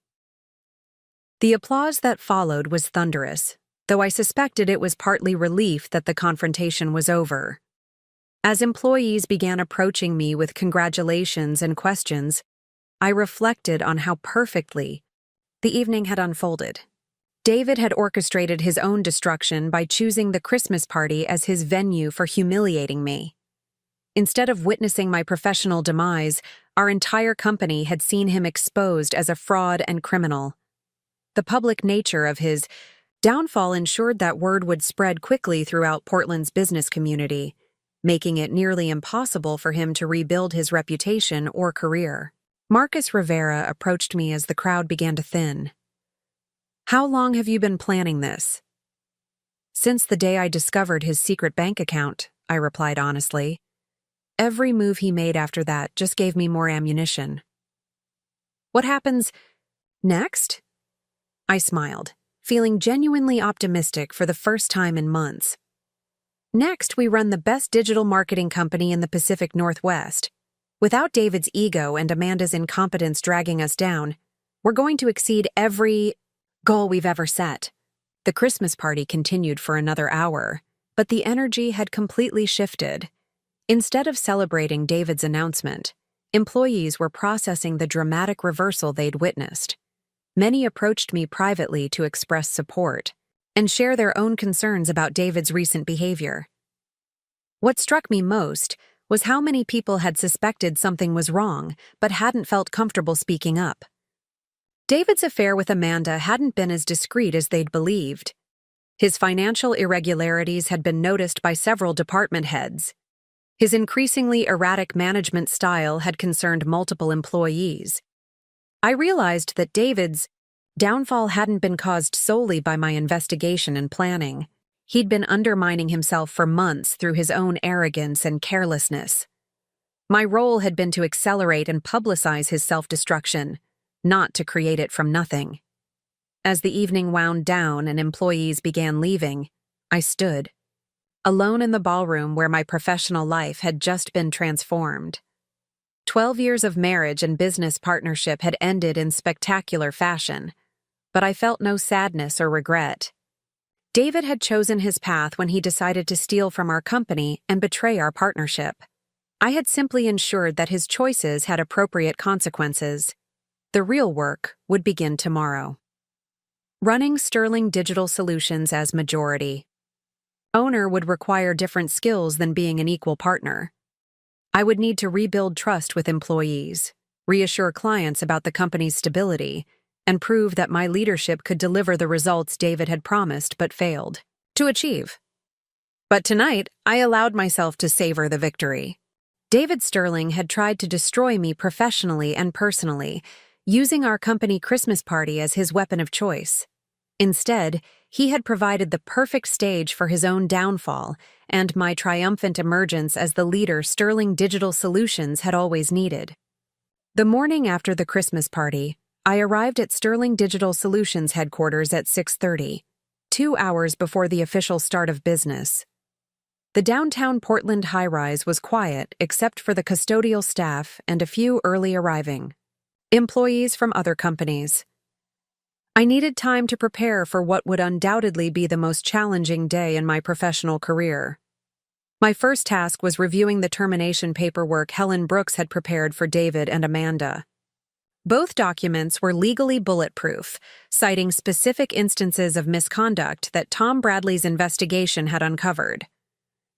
The applause that followed was thunderous, though I suspected it was partly relief that the confrontation was over. As employees began approaching me with congratulations and questions, I reflected on how perfectly the evening had unfolded. David had orchestrated his own destruction by choosing the Christmas party as his venue for humiliating me. Instead of witnessing my professional demise, our entire company had seen him exposed as a fraud and criminal. The public nature of his downfall ensured that word would spread quickly throughout Portland's business community, making it nearly impossible for him to rebuild his reputation or career. Marcus Rivera approached me as the crowd began to thin. "How long have you been planning this?" "Since the day I discovered his secret bank account," I replied honestly. Every move he made after that just gave me more ammunition. "What happens next?" I smiled, feeling genuinely optimistic for the first time in months. "Next, we run the best digital marketing company in the Pacific Northwest. Without David's ego and Amanda's incompetence dragging us down, we're going to exceed every goal we've ever set." The Christmas party continued for another hour, but the energy had completely shifted. Instead of celebrating David's announcement, employees were processing the dramatic reversal they'd witnessed. Many approached me privately to express support and share their own concerns about David's recent behavior. What struck me most was how many people had suspected something was wrong but hadn't felt comfortable speaking up. David's affair with Amanda hadn't been as discreet as they'd believed. His financial irregularities had been noticed by several department heads. His increasingly erratic management style had concerned multiple employees. I realized that David's downfall hadn't been caused solely by my investigation and planning. He'd been undermining himself for months through his own arrogance and carelessness. My role had been to accelerate and publicize his self-destruction, not to create it from nothing. As the evening wound down and employees began leaving, I stood, alone in the ballroom where my professional life had just been transformed. 12 years of marriage and business partnership had ended in spectacular fashion, but I felt no sadness or regret. David had chosen his path when he decided to steal from our company and betray our partnership. I had simply ensured that his choices had appropriate consequences. The real work would begin tomorrow. Running Sterling Digital Solutions as majority owner would require different skills than being an equal partner. I would need to rebuild trust with employees, reassure clients about the company's stability, and prove that my leadership could deliver the results David had promised but failed to achieve. But tonight, I allowed myself to savor the victory. David Sterling had tried to destroy me professionally and personally, using our company Christmas party as his weapon of choice. Instead, he had provided the perfect stage for his own downfall and my triumphant emergence as the leader Sterling Digital Solutions had always needed. The morning after the Christmas party, I arrived at Sterling Digital Solutions headquarters at 6:30, 2 hours before the official start of business. The downtown Portland high-rise was quiet except for the custodial staff and a few early arriving employees from other companies. I needed time to prepare for what would undoubtedly be the most challenging day in my professional career. My first task was reviewing the termination paperwork Helen Brooks had prepared for David and Amanda. Both documents were legally bulletproof, citing specific instances of misconduct that Tom Bradley's investigation had uncovered.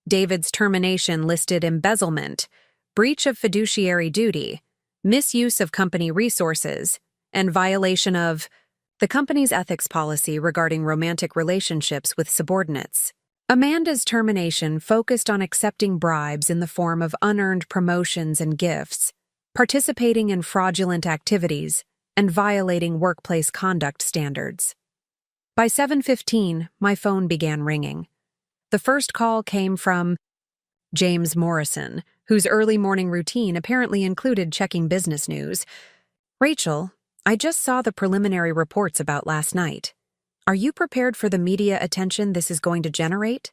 David's termination listed embezzlement, breach of fiduciary duty, misuse of company resources, and violation of the company's ethics policy regarding romantic relationships with subordinates. Amanda's termination focused on accepting bribes in the form of unearned promotions and gifts, participating in fraudulent activities, and violating workplace conduct standards. By 7:15, my phone began ringing. The first call came from James Morrison, whose early morning routine apparently included checking business news. "Rachel, I just saw the preliminary reports about last night. Are you prepared for the media attention this is going to generate?"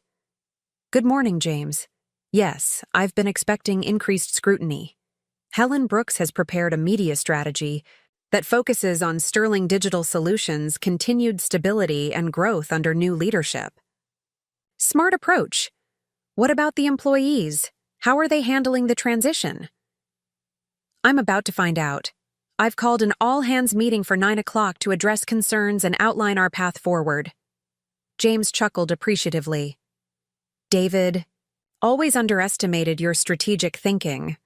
"Good morning, James. Yes, I've been expecting increased scrutiny. Helen Brooks has prepared a media strategy that focuses on Sterling Digital Solutions' continued stability and growth under new leadership." "Smart approach. What about the employees? How are they handling the transition?" "I'm about to find out. I've called an all-hands meeting for 9 o'clock to address concerns and outline our path forward." James chuckled appreciatively. "David, always underestimated your strategic thinking.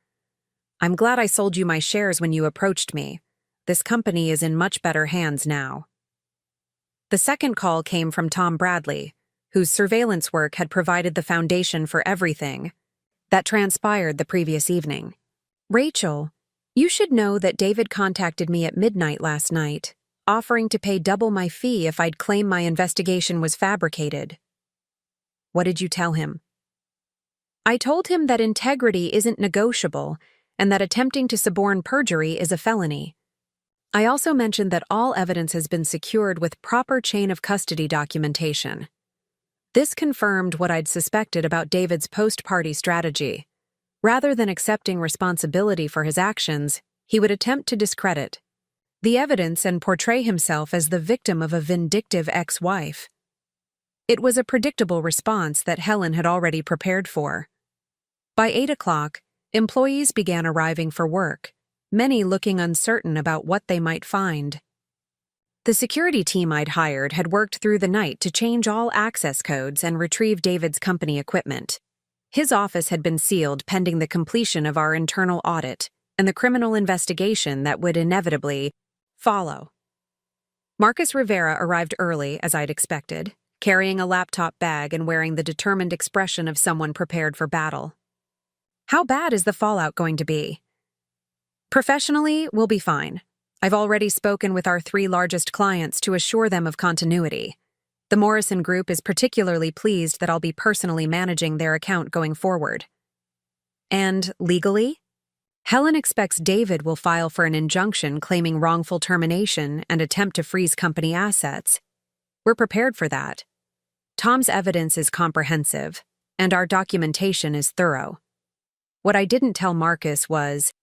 I'm glad I sold you my shares when you approached me. This company is in much better hands now." The second call came from Tom Bradley, whose surveillance work had provided the foundation for everything that transpired the previous evening. "Rachel, you should know that David contacted me at midnight last night, offering to pay double my fee if I'd claim my investigation was fabricated." "What did you tell him?" "I told him that integrity isn't negotiable and that attempting to suborn perjury is a felony. I also mentioned that all evidence has been secured with proper chain of custody documentation. This confirmed what I'd suspected about David's post-party strategy. Rather than accepting responsibility for his actions, he would attempt to discredit the evidence and portray himself as the victim of a vindictive ex-wife. It was a predictable response that Helen had already prepared for. By 8 o'clock, employees began arriving for work, many looking uncertain about what they might find. The security team I'd hired had worked through the night to change all access codes and retrieve David's company equipment. His office had been sealed pending the completion of our internal audit and the criminal investigation that would inevitably follow. Marcus Rivera arrived early, as I'd expected, carrying a laptop bag and wearing the determined expression of someone prepared for battle. "How bad is the fallout going to be?" "Professionally, we'll be fine. I've already spoken with our 3 largest clients to assure them of continuity. The Morrison Group is particularly pleased that I'll be personally managing their account going forward." "And legally?" "Helen expects David will file for an injunction claiming wrongful termination and attempt to freeze company assets. We're prepared for that. Tom's evidence is comprehensive, and our documentation is thorough." What I didn't tell Marcus was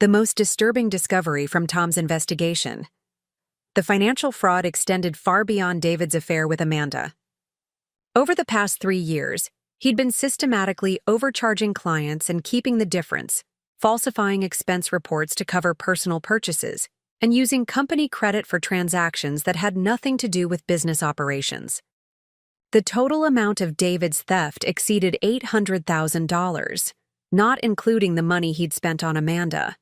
the most disturbing discovery from Tom's investigation. The financial fraud extended far beyond David's affair with Amanda. Over the past 3 years, he'd been systematically overcharging clients and keeping the difference, falsifying expense reports to cover personal purchases, and using company credit for transactions that had nothing to do with business operations. The total amount of David's theft exceeded $800,000, not including the money he'd spent on Amanda.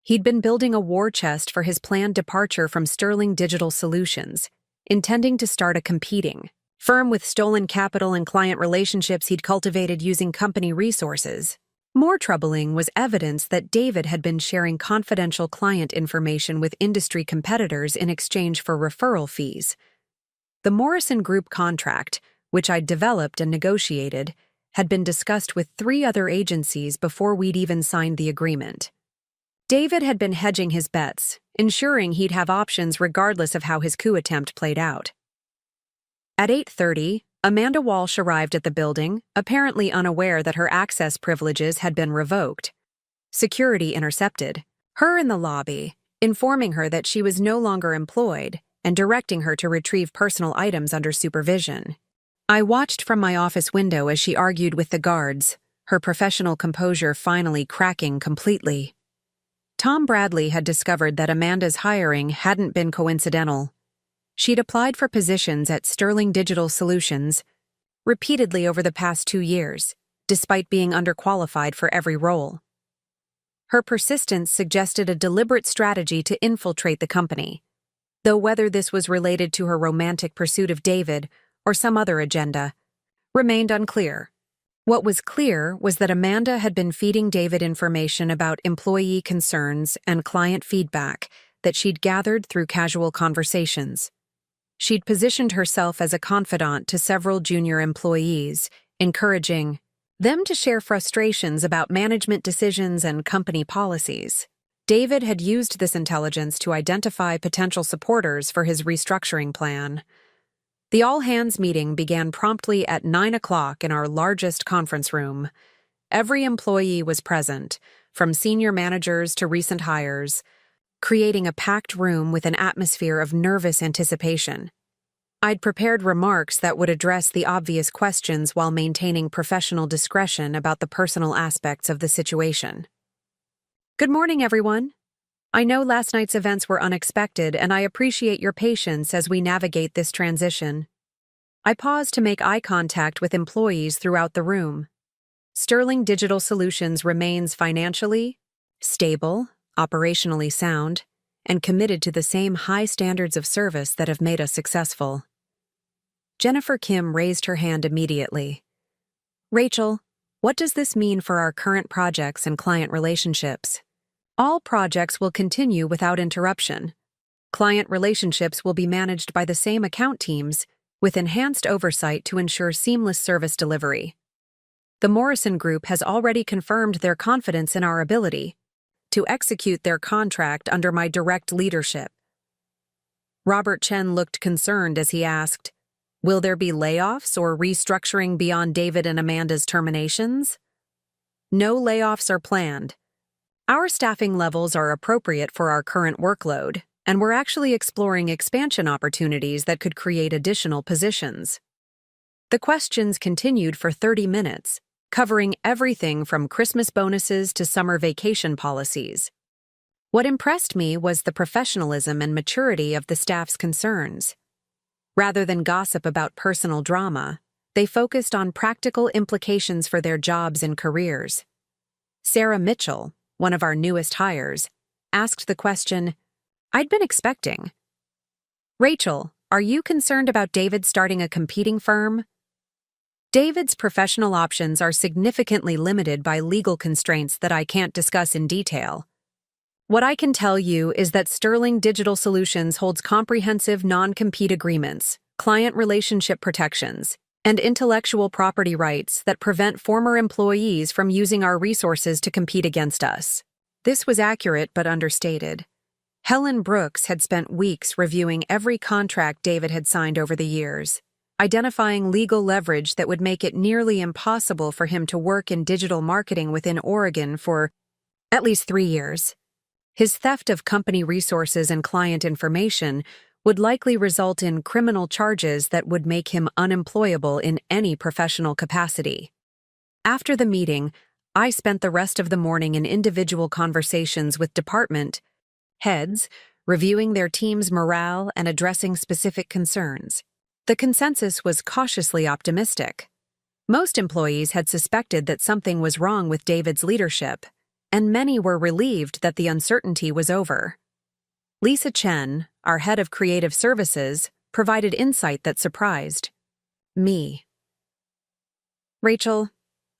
He'd been building a war chest for his planned departure from Sterling Digital Solutions, intending to start a competing firm with stolen capital and client relationships he'd cultivated using company resources. More troubling was evidence that David had been sharing confidential client information with industry competitors in exchange for referral fees. The Morrison Group contract, which I'd developed and negotiated, had been discussed with 3 other agencies before we'd even signed the agreement. David had been hedging his bets, ensuring he'd have options regardless of how his coup attempt played out. At 8:30, Amanda Walsh arrived at the building, apparently unaware that her access privileges had been revoked. Security intercepted her in the lobby, informing her that she was no longer employed and directing her to retrieve personal items under supervision. I watched from my office window as she argued with the guards, her professional composure finally cracking completely. Tom Bradley had discovered that Amanda's hiring hadn't been coincidental. She'd applied for positions at Sterling Digital Solutions repeatedly over the past 2 years, despite being underqualified for every role. Her persistence suggested a deliberate strategy to infiltrate the company, though whether this was related to her romantic pursuit of David or some other agenda remained unclear. What was clear was that Amanda had been feeding David information about employee concerns and client feedback that she'd gathered through casual conversations. She'd positioned herself as a confidant to several junior employees, encouraging them to share frustrations about management decisions and company policies. David had used this intelligence to identify potential supporters for his restructuring plan. The all-hands meeting began promptly at 9 o'clock in our largest conference room. Every employee was present, from senior managers to recent hires, creating a packed room with an atmosphere of nervous anticipation. I'd prepared remarks that would address the obvious questions while maintaining professional discretion about the personal aspects of the situation. Good morning, everyone. I know last night's events were unexpected, and I appreciate your patience as we navigate this transition. I paused to make eye contact with employees throughout the room. Sterling Digital Solutions remains financially stable, operationally sound, and committed to the same high standards of service that have made us successful. Jennifer Kim raised her hand immediately. Rachel, what does this mean for our current projects and client relationships? All projects will continue without interruption. Client relationships will be managed by the same account teams, with enhanced oversight to ensure seamless service delivery. The Morrison Group has already confirmed their confidence in our ability to execute their contract under my direct leadership. Robert Chen looked concerned as he asked, will there be layoffs or restructuring beyond David and Amanda's terminations? No layoffs are planned. Our staffing levels are appropriate for our current workload, and we're actually exploring expansion opportunities that could create additional positions. The questions continued for 30 minutes, covering everything from Christmas bonuses to summer vacation policies. What impressed me was the professionalism and maturity of the staff's concerns. Rather than gossip about personal drama, they focused on practical implications for their jobs and careers. Sarah Mitchell, one of our newest hires, asked the question I'd been expecting. Rachel, are you concerned about David starting a competing firm? David's professional options are significantly limited by legal constraints that I can't discuss in detail. What I can tell you is that Sterling Digital Solutions holds comprehensive non-compete agreements, client relationship protections, and intellectual property rights that prevent former employees from using our resources to compete against us. This was accurate but understated. Helen Brooks had spent weeks reviewing every contract David had signed over the years, identifying legal leverage that would make it nearly impossible for him to work in digital marketing within Oregon for at least 3 years. His theft of company resources and client information would likely result in criminal charges that would make him unemployable in any professional capacity. After the meeting, I spent the rest of the morning in individual conversations with department heads, reviewing their team's morale and addressing specific concerns. The consensus was cautiously optimistic. Most employees had suspected that something was wrong with David's leadership, and many were relieved that the uncertainty was over. Lisa Chen, our head of creative services, provided insight that surprised me. Rachel,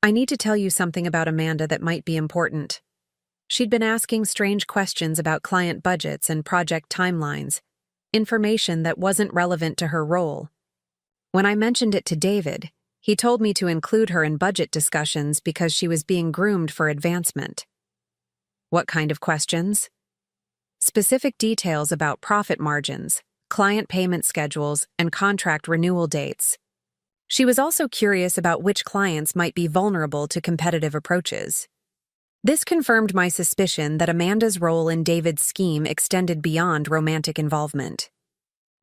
I need to tell you something about Amanda that might be important. She'd been asking strange questions about client budgets and project timelines, information that wasn't relevant to her role. When I mentioned it to David, he told me to include her in budget discussions because she was being groomed for advancement. What kind of questions? Specific details about profit margins, client payment schedules, and contract renewal dates. She was also curious about which clients might be vulnerable to competitive approaches. This confirmed my suspicion that Amanda's role in David's scheme extended beyond romantic involvement.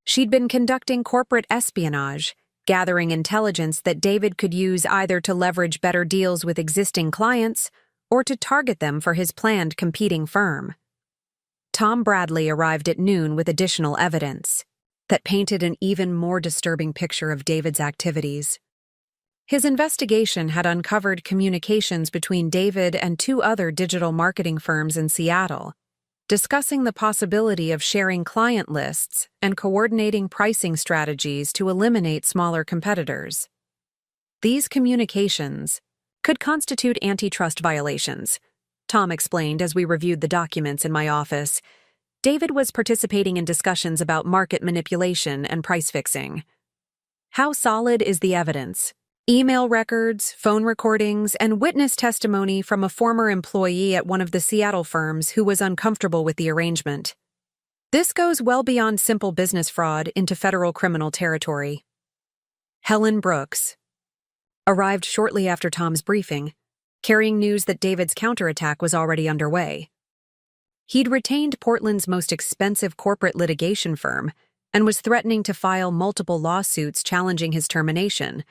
She'd been conducting corporate espionage, gathering intelligence that David could use either to leverage better deals with existing clients or to target them for his planned competing firm. Tom Bradley arrived at noon with additional evidence that painted an even more disturbing picture of David's activities. His investigation had uncovered communications between David and 2 other digital marketing firms in Seattle, discussing the possibility of sharing client lists and coordinating pricing strategies to eliminate smaller competitors. these communications could constitute antitrust violations, Tom explained as we reviewed the documents in my office. David was participating in discussions about market manipulation and price fixing. How solid is the evidence? Email records, phone recordings, and witness testimony from a former employee at one of the Seattle firms who was uncomfortable with the arrangement. This goes well beyond simple business fraud into federal criminal territory. Helen Brooks arrived shortly after Tom's briefing, carrying news that David's counterattack was already underway. He'd retained Portland's most expensive corporate litigation firm and was threatening to file multiple lawsuits challenging his termination,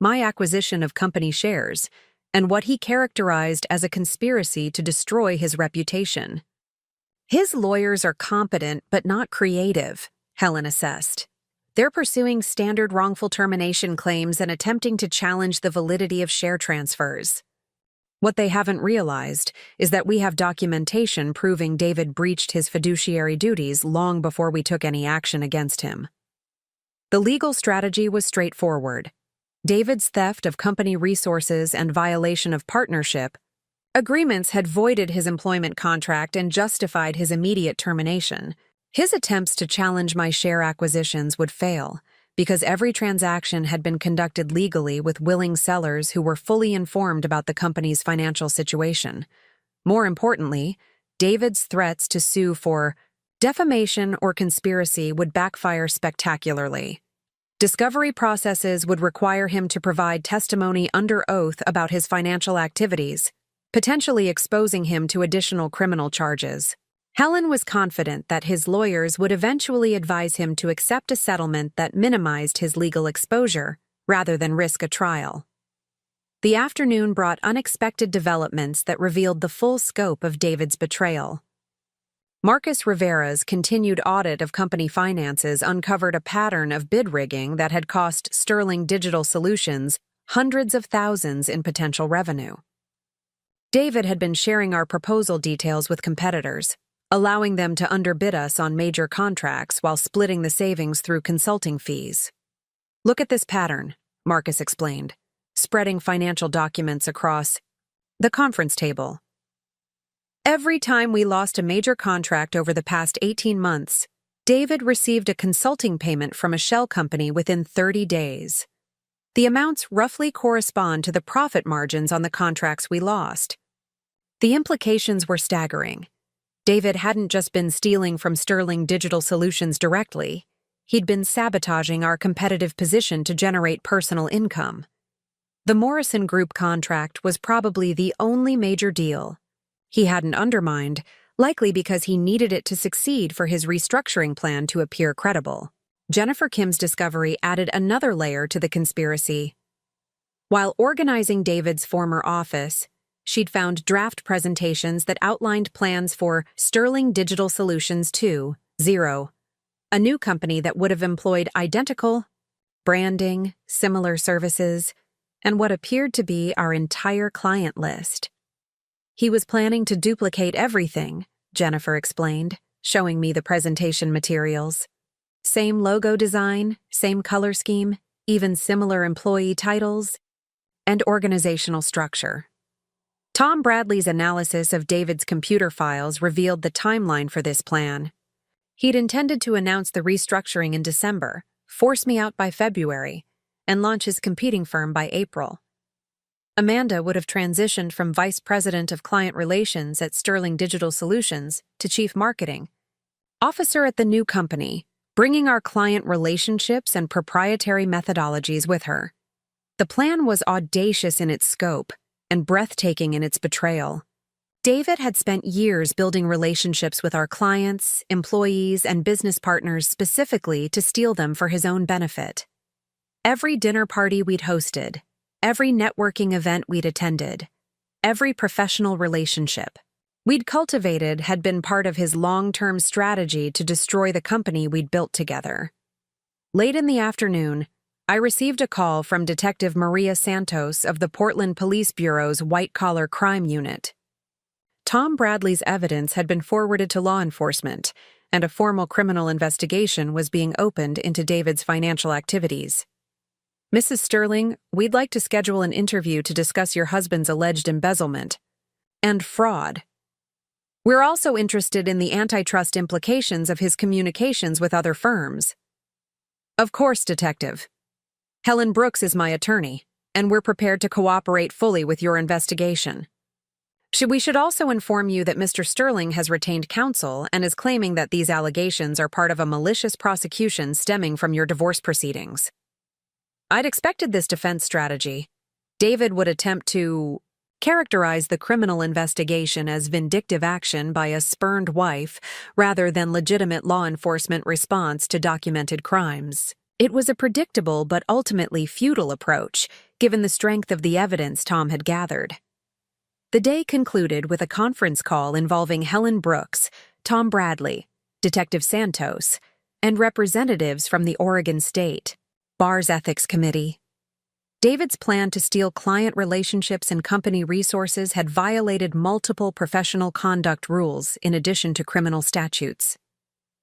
my acquisition of company shares, and what he characterized as a conspiracy to destroy his reputation. His lawyers are competent but not creative, Helen assessed. They're pursuing standard wrongful termination claims and attempting to challenge the validity of share transfers. What they haven't realized is that we have documentation proving David breached his fiduciary duties long before we took any action against him. The legal strategy was straightforward. David's theft of company resources and violation of partnership agreements had voided his employment contract and justified his immediate termination. His attempts to challenge my share acquisitions would fail, because every transaction had been conducted legally with willing sellers who were fully informed about the company's financial situation. More importantly, David's threats to sue for defamation or conspiracy would backfire spectacularly. Discovery processes would require him to provide testimony under oath about his financial activities, potentially exposing him to additional criminal charges. Helen was confident that his lawyers would eventually advise him to accept a settlement that minimized his legal exposure, rather than risk a trial. The afternoon brought unexpected developments that revealed the full scope of David's betrayal. Marcus Rivera's continued audit of company finances uncovered a pattern of bid rigging that had cost Sterling Digital Solutions hundreds of thousands in potential revenue. David had been sharing our proposal details with competitors, allowing them to underbid us on major contracts while splitting the savings through consulting fees. Look at this pattern, Marcus explained, spreading financial documents across the conference table. Every time we lost a major contract over the past 18 months, David received a consulting payment from a shell company within 30 days. The amounts roughly correspond to the profit margins on the contracts we lost. The implications were staggering. David hadn't just been stealing from Sterling Digital Solutions directly. He'd been sabotaging our competitive position to generate personal income. The Morrison Group contract was probably the only major deal he hadn't undermined, likely because he needed it to succeed for his restructuring plan to appear credible. Jennifer Kim's discovery added another layer to the conspiracy. While organizing David's former office, she'd found draft presentations that outlined plans for Sterling Digital Solutions 2.0, a new company that would have employed identical branding, similar services, and what appeared to be our entire client list. He was planning to duplicate everything, Jennifer explained, showing me the presentation materials. Same logo design, same color scheme, even similar employee titles, and organizational structure. Tom Bradley's analysis of David's computer files revealed the timeline for this plan. He'd intended to announce the restructuring in December, force me out by February, and launch his competing firm by April. Amanda would have transitioned from Vice President of Client Relations at Sterling Digital Solutions to Chief Marketing Officer at the new company, bringing our client relationships and proprietary methodologies with her. The plan was audacious in its scope and breathtaking in its betrayal. David had spent years building relationships with our clients, employees, and business partners specifically to steal them for his own benefit. Every dinner party we'd hosted, every networking event we'd attended, every professional relationship we'd cultivated had been part of his long-term strategy to destroy the company we'd built together. Late in the afternoon, I received a call from Detective Maria Santos of the Portland Police Bureau's White-Collar Crime Unit. Tom Bradley's evidence had been forwarded to law enforcement, and a formal criminal investigation was being opened into David's financial activities. Mrs. Sterling, we'd like to schedule an interview to discuss your husband's alleged embezzlement and fraud. We're also interested in the antitrust implications of his communications with other firms. Of course, Detective. Helen Brooks is my attorney, and we're prepared to cooperate fully with your investigation. We should also inform you that Mr. Sterling has retained counsel and is claiming that these allegations are part of a malicious prosecution stemming from your divorce proceedings. I'd expected this defense strategy. David would attempt to characterize the criminal investigation as vindictive action by a spurned wife rather than legitimate law enforcement response to documented crimes. It was a predictable but ultimately futile approach, given the strength of the evidence Tom had gathered. The day concluded with a conference call involving Helen Brooks, Tom Bradley, Detective Santos, and representatives from the Oregon State Bar's Ethics Committee. David's plan to steal client relationships and company resources had violated multiple professional conduct rules in addition to criminal statutes.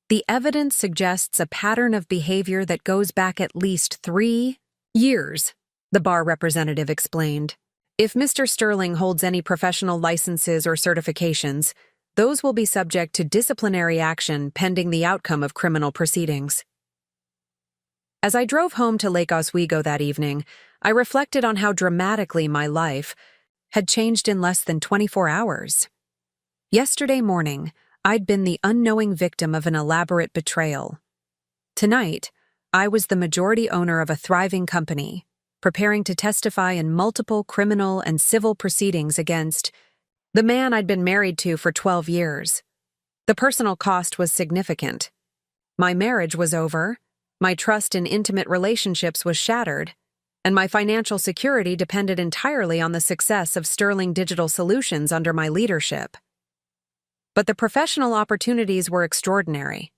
The evidence suggests a pattern of behavior that goes back at least 3 years, the bar representative explained. If Mr. Sterling holds any professional licenses or certifications, those will be subject to disciplinary action pending the outcome of criminal proceedings. As I drove home to Lake Oswego that evening, I reflected on how dramatically my life had changed in less than 24 hours. Yesterday morning, I'd been the unknowing victim of an elaborate betrayal. Tonight, I was the majority owner of a thriving company, preparing to testify in multiple criminal and civil proceedings against the man I'd been married to for 12 years. The personal cost was significant. My marriage was over, my trust in intimate relationships was shattered, and my financial security depended entirely on the success of Sterling Digital Solutions under my leadership. But the professional opportunities were extraordinary.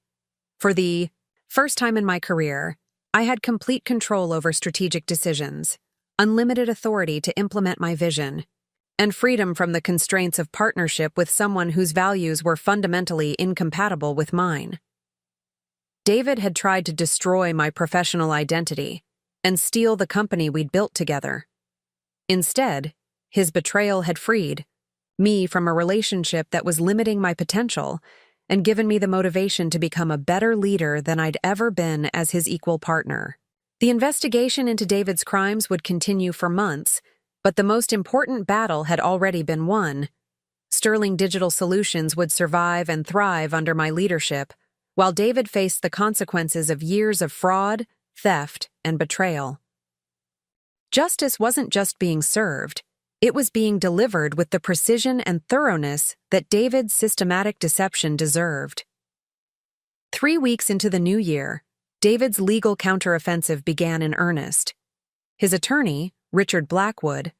For the first time in my career, I had complete control over strategic decisions, unlimited authority to implement my vision, and freedom from the constraints of partnership with someone whose values were fundamentally incompatible with mine. David had tried to destroy my professional identity and steal the company we'd built together. Instead, his betrayal had freed me from a relationship that was limiting my potential and given me the motivation to become a better leader than I'd ever been as his equal partner. The investigation into David's crimes would continue for months, but the most important battle had already been won. Sterling Digital Solutions would survive and thrive under my leadership, while David faced the consequences of years of fraud, theft, and betrayal. Justice wasn't just being served, it was being delivered with the precision and thoroughness that David's systematic deception deserved. 3 weeks into the new year, David's legal counteroffensive began in earnest. His attorney, Richard Blackwood,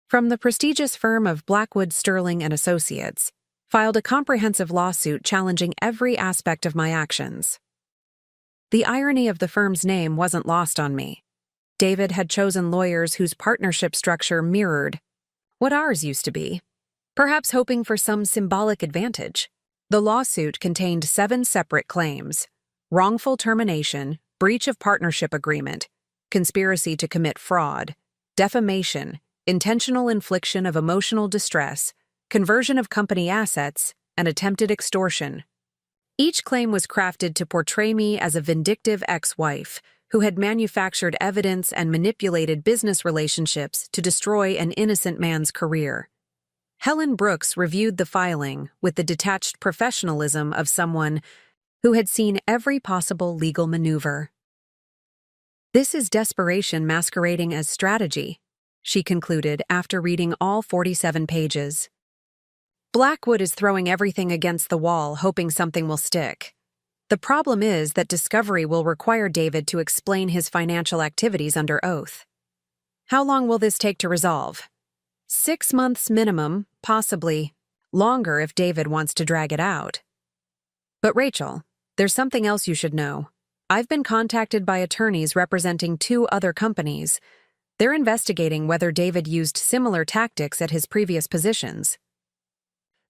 from the prestigious firm of Blackwood, Sterling & Associates, filed a comprehensive lawsuit challenging every aspect of my actions. The irony of the firm's name wasn't lost on me. David had chosen lawyers whose partnership structure mirrored what ours used to be, perhaps hoping for some symbolic advantage. The lawsuit contained 7 separate claims: wrongful termination, breach of partnership agreement, conspiracy to commit fraud, defamation, intentional infliction of emotional distress, conversion of company assets, and attempted extortion. Each claim was crafted to portray me as a vindictive ex-wife who had manufactured evidence and manipulated business relationships to destroy an innocent man's career. Helen Brooks reviewed the filing with the detached professionalism of someone who had seen every possible legal maneuver. "This is desperation masquerading as strategy," she concluded after reading all 47 pages. "Blackwood is throwing everything against the wall, hoping something will stick. The problem is that discovery will require David to explain his financial activities under oath. How long will this take to resolve? 6 months minimum, possibly longer if David wants to drag it out. But Rachel, there's something else you should know. I've been contacted by attorneys representing 2 other companies. They're investigating whether David used similar tactics at his previous positions."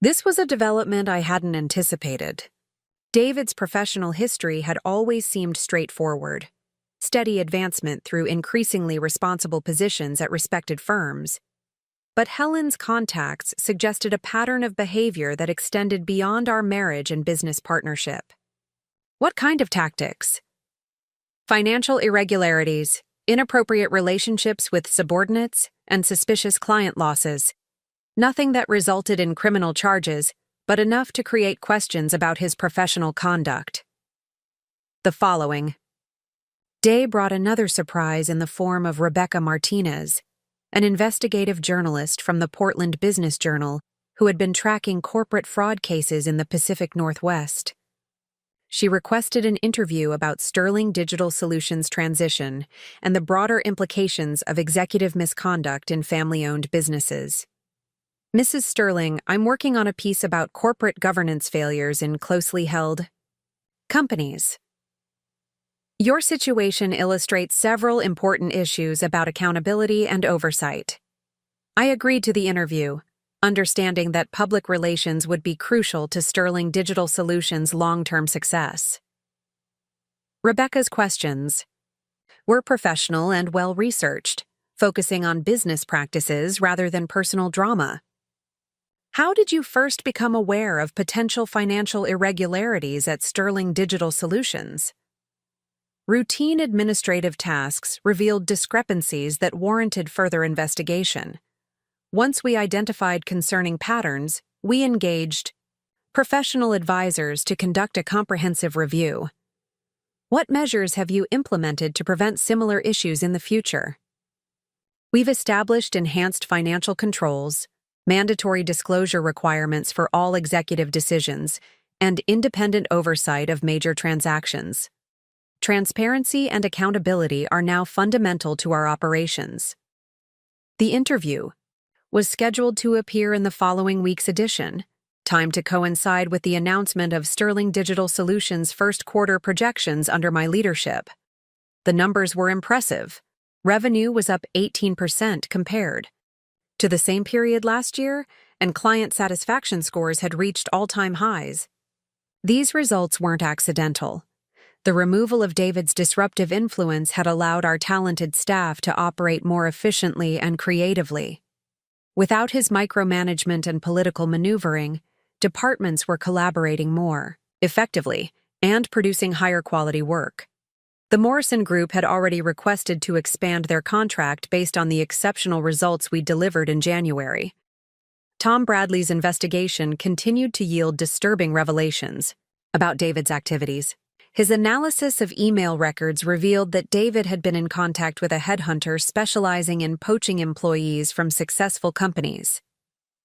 This was a development I hadn't anticipated. David's professional history had always seemed straightforward. steady advancement through increasingly responsible positions at respected firms. But Helen's contacts suggested a pattern of behavior that extended beyond our marriage and business partnership. What kind of tactics? Financial irregularities, inappropriate relationships with subordinates, and suspicious client losses. Nothing that resulted in criminal charges, but enough to create questions about his professional conduct. The following. Day brought another surprise in the form of Rebecca Martinez, an investigative journalist from the Portland Business Journal who had been tracking corporate fraud cases in the Pacific Northwest. She requested an interview about Sterling Digital Solutions' transition and the broader implications of executive misconduct in family-owned businesses. Mrs. Sterling, I'm working on a piece about corporate governance failures in closely held companies. Your situation illustrates several important issues about accountability and oversight. I agreed to the interview, understanding that public relations would be crucial to Sterling Digital Solutions' long-term success. Rebecca's questions were professional and well-researched, focusing on business practices rather than personal drama. How did you first become aware of potential financial irregularities at Sterling Digital Solutions? Routine administrative tasks revealed discrepancies that warranted further investigation. Once we identified concerning patterns, we engaged professional advisors to conduct a comprehensive review. What measures have you implemented to prevent similar issues in the future? We've established enhanced financial controls, mandatory disclosure requirements for all executive decisions, and independent oversight of major transactions. Transparency and accountability are now fundamental to our operations. The interview was scheduled to appear in the following week's edition, timed to coincide with the announcement of Sterling Digital Solutions' first quarter projections under my leadership. The numbers were impressive. Revenue was up 18% compared to the same period last year, and client satisfaction scores had reached all-time highs. These results weren't accidental. The removal of David's disruptive influence had allowed our talented staff to operate more efficiently and creatively. Without his micromanagement and political maneuvering, departments were collaborating more effectively and producing higher quality work. The Morrison Group had already requested to expand their contract based on the exceptional results we delivered in January. Tom Bradley's investigation continued to yield disturbing revelations about David's activities. His analysis of email records revealed that David had been in contact with a headhunter specializing in poaching employees from successful companies.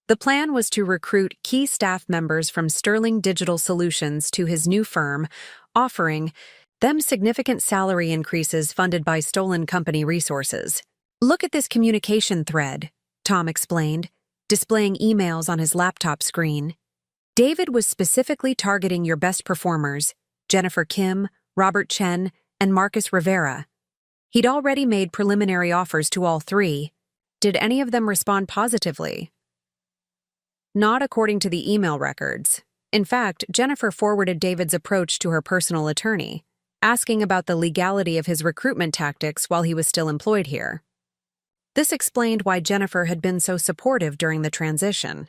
The plan was to recruit key staff members from Sterling Digital Solutions to his new firm, offering them significant salary increases funded by stolen company resources. Look at this communication thread, Tom explained, displaying emails on his laptop screen. David was specifically targeting your best performers, Jennifer Kim, Robert Chen, and Marcus Rivera. He'd already made preliminary offers to all three. Did any of them respond positively? Not according to the email records. In fact, Jennifer forwarded David's approach to her personal attorney, asking about the legality of his recruitment tactics while he was still employed here. This explained why Jennifer had been so supportive during the transition.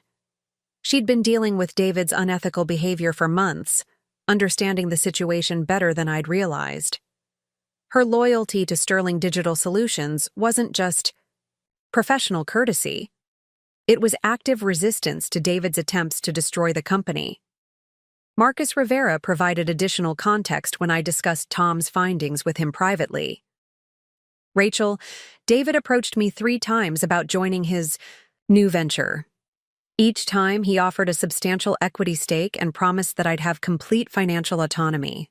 She'd been dealing with David's unethical behavior for months, understanding the situation better than I'd realized. Her loyalty to Sterling Digital Solutions wasn't just professional courtesy. It was active resistance to David's attempts to destroy the company. Marcus Rivera provided additional context when I discussed Tom's findings with him privately. Rachel, David approached me 3 times about joining his new venture. Each time, he offered a substantial equity stake and promised that I'd have complete financial autonomy.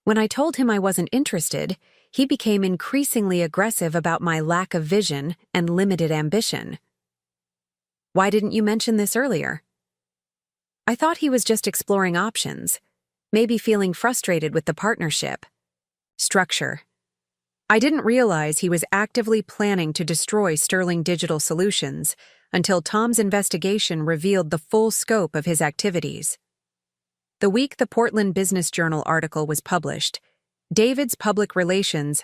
When I told him I wasn't interested, he became increasingly aggressive about my lack of vision and limited ambition. Why didn't you mention this earlier? I thought he was just exploring options, maybe feeling frustrated with the partnership. Structure. I didn't realize he was actively planning to destroy Sterling Digital Solutions until Tom's investigation revealed the full scope of his activities. The week the Portland Business Journal article was published, David's public relations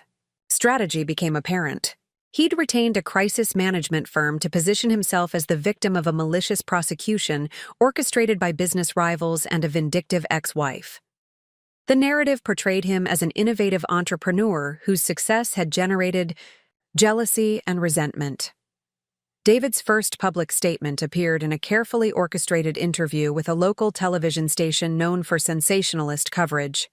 Strategy became apparent. He'd retained a crisis management firm to position himself as the victim of a malicious prosecution orchestrated by business rivals and a vindictive ex-wife. The narrative portrayed him as an innovative entrepreneur whose success had generated jealousy and resentment. David's first public statement appeared in a carefully orchestrated interview with a local television station known for sensationalist coverage.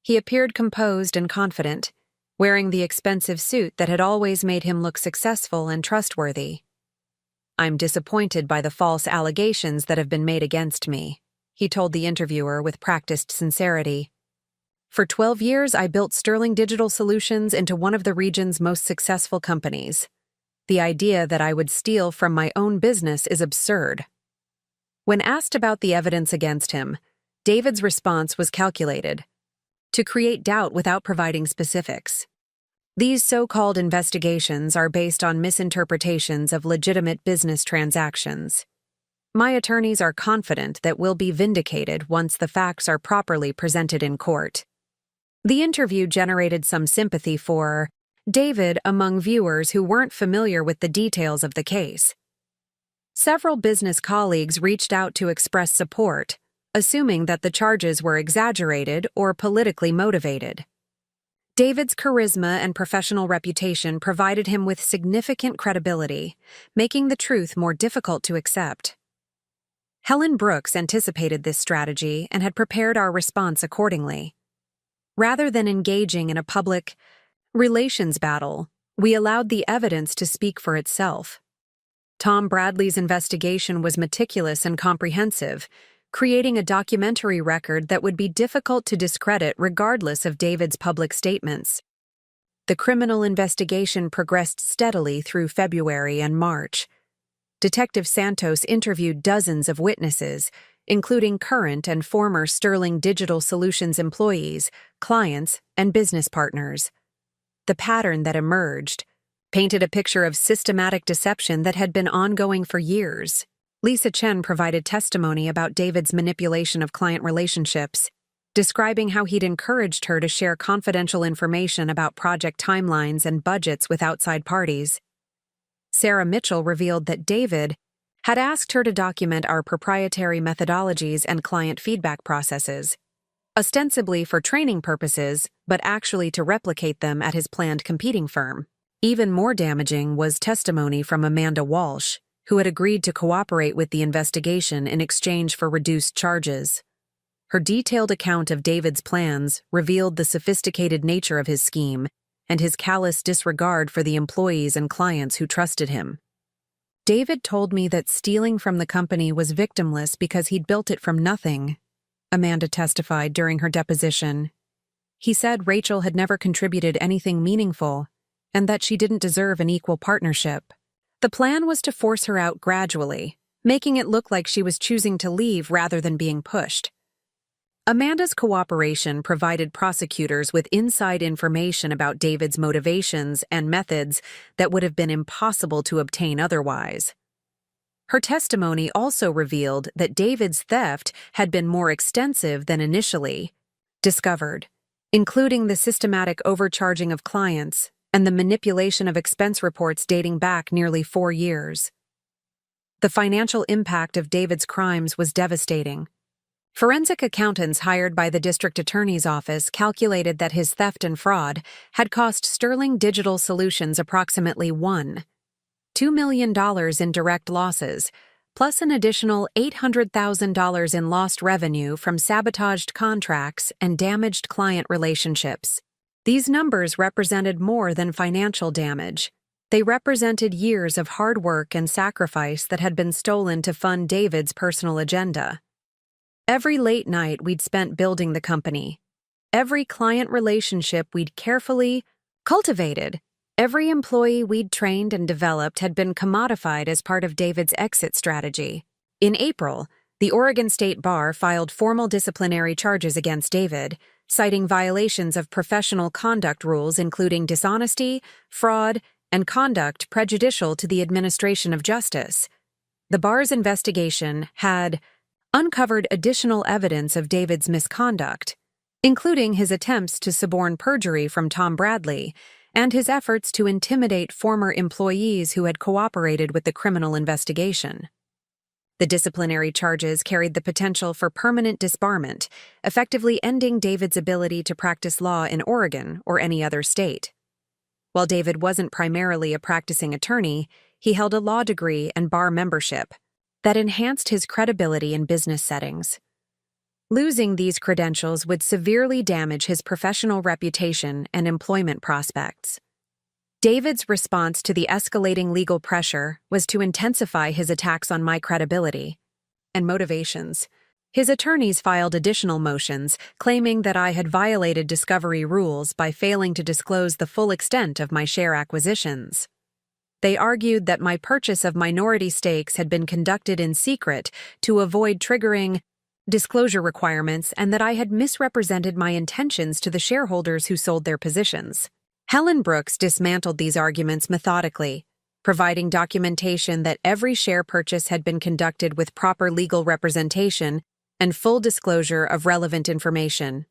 He appeared composed and confident, wearing the expensive suit that had always made him look successful and trustworthy. "I'm disappointed by the false allegations that have been made against me," he told the interviewer with practiced sincerity. "For 12 years, I built Sterling Digital Solutions into one of the region's most successful companies. The idea that I would steal from my own business is absurd." When asked about the evidence against him, David's response was calculated: to create doubt without providing specifics. "These so-called investigations are based on misinterpretations of legitimate business transactions. My attorneys are confident that we'll be vindicated once the facts are properly presented in court." The interview generated some sympathy for David among viewers who weren't familiar with the details of the case. Several business colleagues reached out to express support, assuming that the charges were exaggerated or politically motivated. David's charisma and professional reputation provided him with significant credibility, making the truth more difficult to accept. Helen Brooks anticipated this strategy and had prepared our response accordingly. Rather than engaging in a public relations battle, we allowed the evidence to speak for itself. Tom Bradley's investigation was meticulous and comprehensive, creating a documentary record that would be difficult to discredit regardless of David's public statements. The criminal investigation progressed steadily through February and March. Detective Santos interviewed dozens of witnesses, including current and former Sterling Digital Solutions employees, clients, and business partners. The pattern that emerged painted a picture of systematic deception that had been ongoing for years. Lisa Chen provided testimony about David's manipulation of client relationships, describing how he'd encouraged her to share confidential information about project timelines and budgets with outside parties. Sarah Mitchell revealed that David had asked her to document our proprietary methodologies and client feedback processes, ostensibly for training purposes, but actually to replicate them at his planned competing firm. Even more damaging was testimony from Amanda Walsh, who had agreed to cooperate with the investigation in exchange for reduced charges. Her detailed account of David's plans revealed the sophisticated nature of his scheme and his callous disregard for the employees and clients who trusted him. "David told me that stealing from the company was victimless because he'd built it from nothing," Amanda testified during her deposition. "He said Rachel had never contributed anything meaningful and that she didn't deserve an equal partnership. The plan was to force her out gradually, making it look like she was choosing to leave rather than being pushed." Amanda's cooperation provided prosecutors with inside information about David's motivations and methods that would have been impossible to obtain otherwise. Her testimony also revealed that David's theft had been more extensive than initially discovered, including the systematic overcharging of clients and the manipulation of expense reports dating back nearly 4 years. The financial impact of David's crimes was devastating. Forensic accountants hired by the district attorney's office calculated that his theft and fraud had cost Sterling Digital Solutions approximately $2 million in direct losses, plus an additional $800,000 in lost revenue from sabotaged contracts and damaged client relationships. These numbers represented more than financial damage. They represented years of hard work and sacrifice that had been stolen to fund David's personal agenda. Every late night we'd spent building the company. Every client relationship we'd carefully cultivated. Every employee we'd trained and developed had been commodified as part of David's exit strategy. In April, the Oregon State Bar filed formal disciplinary charges against David, citing violations of professional conduct rules including dishonesty, fraud, and conduct prejudicial to the administration of justice. The bar's investigation had uncovered additional evidence of David's misconduct, including his attempts to suborn perjury from Tom Bradley and his efforts to intimidate former employees who had cooperated with the criminal investigation. The disciplinary charges carried the potential for permanent disbarment, effectively ending David's ability to practice law in Oregon or any other state. While David wasn't primarily a practicing attorney, he held a law degree and bar membership that enhanced his credibility in business settings. Losing these credentials would severely damage his professional reputation and employment prospects. David's response to the escalating legal pressure was to intensify his attacks on my credibility and motivations. His attorneys filed additional motions, claiming that I had violated discovery rules by failing to disclose the full extent of my share acquisitions. They argued that my purchase of minority stakes had been conducted in secret to avoid triggering disclosure requirements and that I had misrepresented my intentions to the shareholders who sold their positions. Helen Brooks dismantled these arguments methodically, providing documentation that every share purchase had been conducted with proper legal representation and full disclosure of relevant information.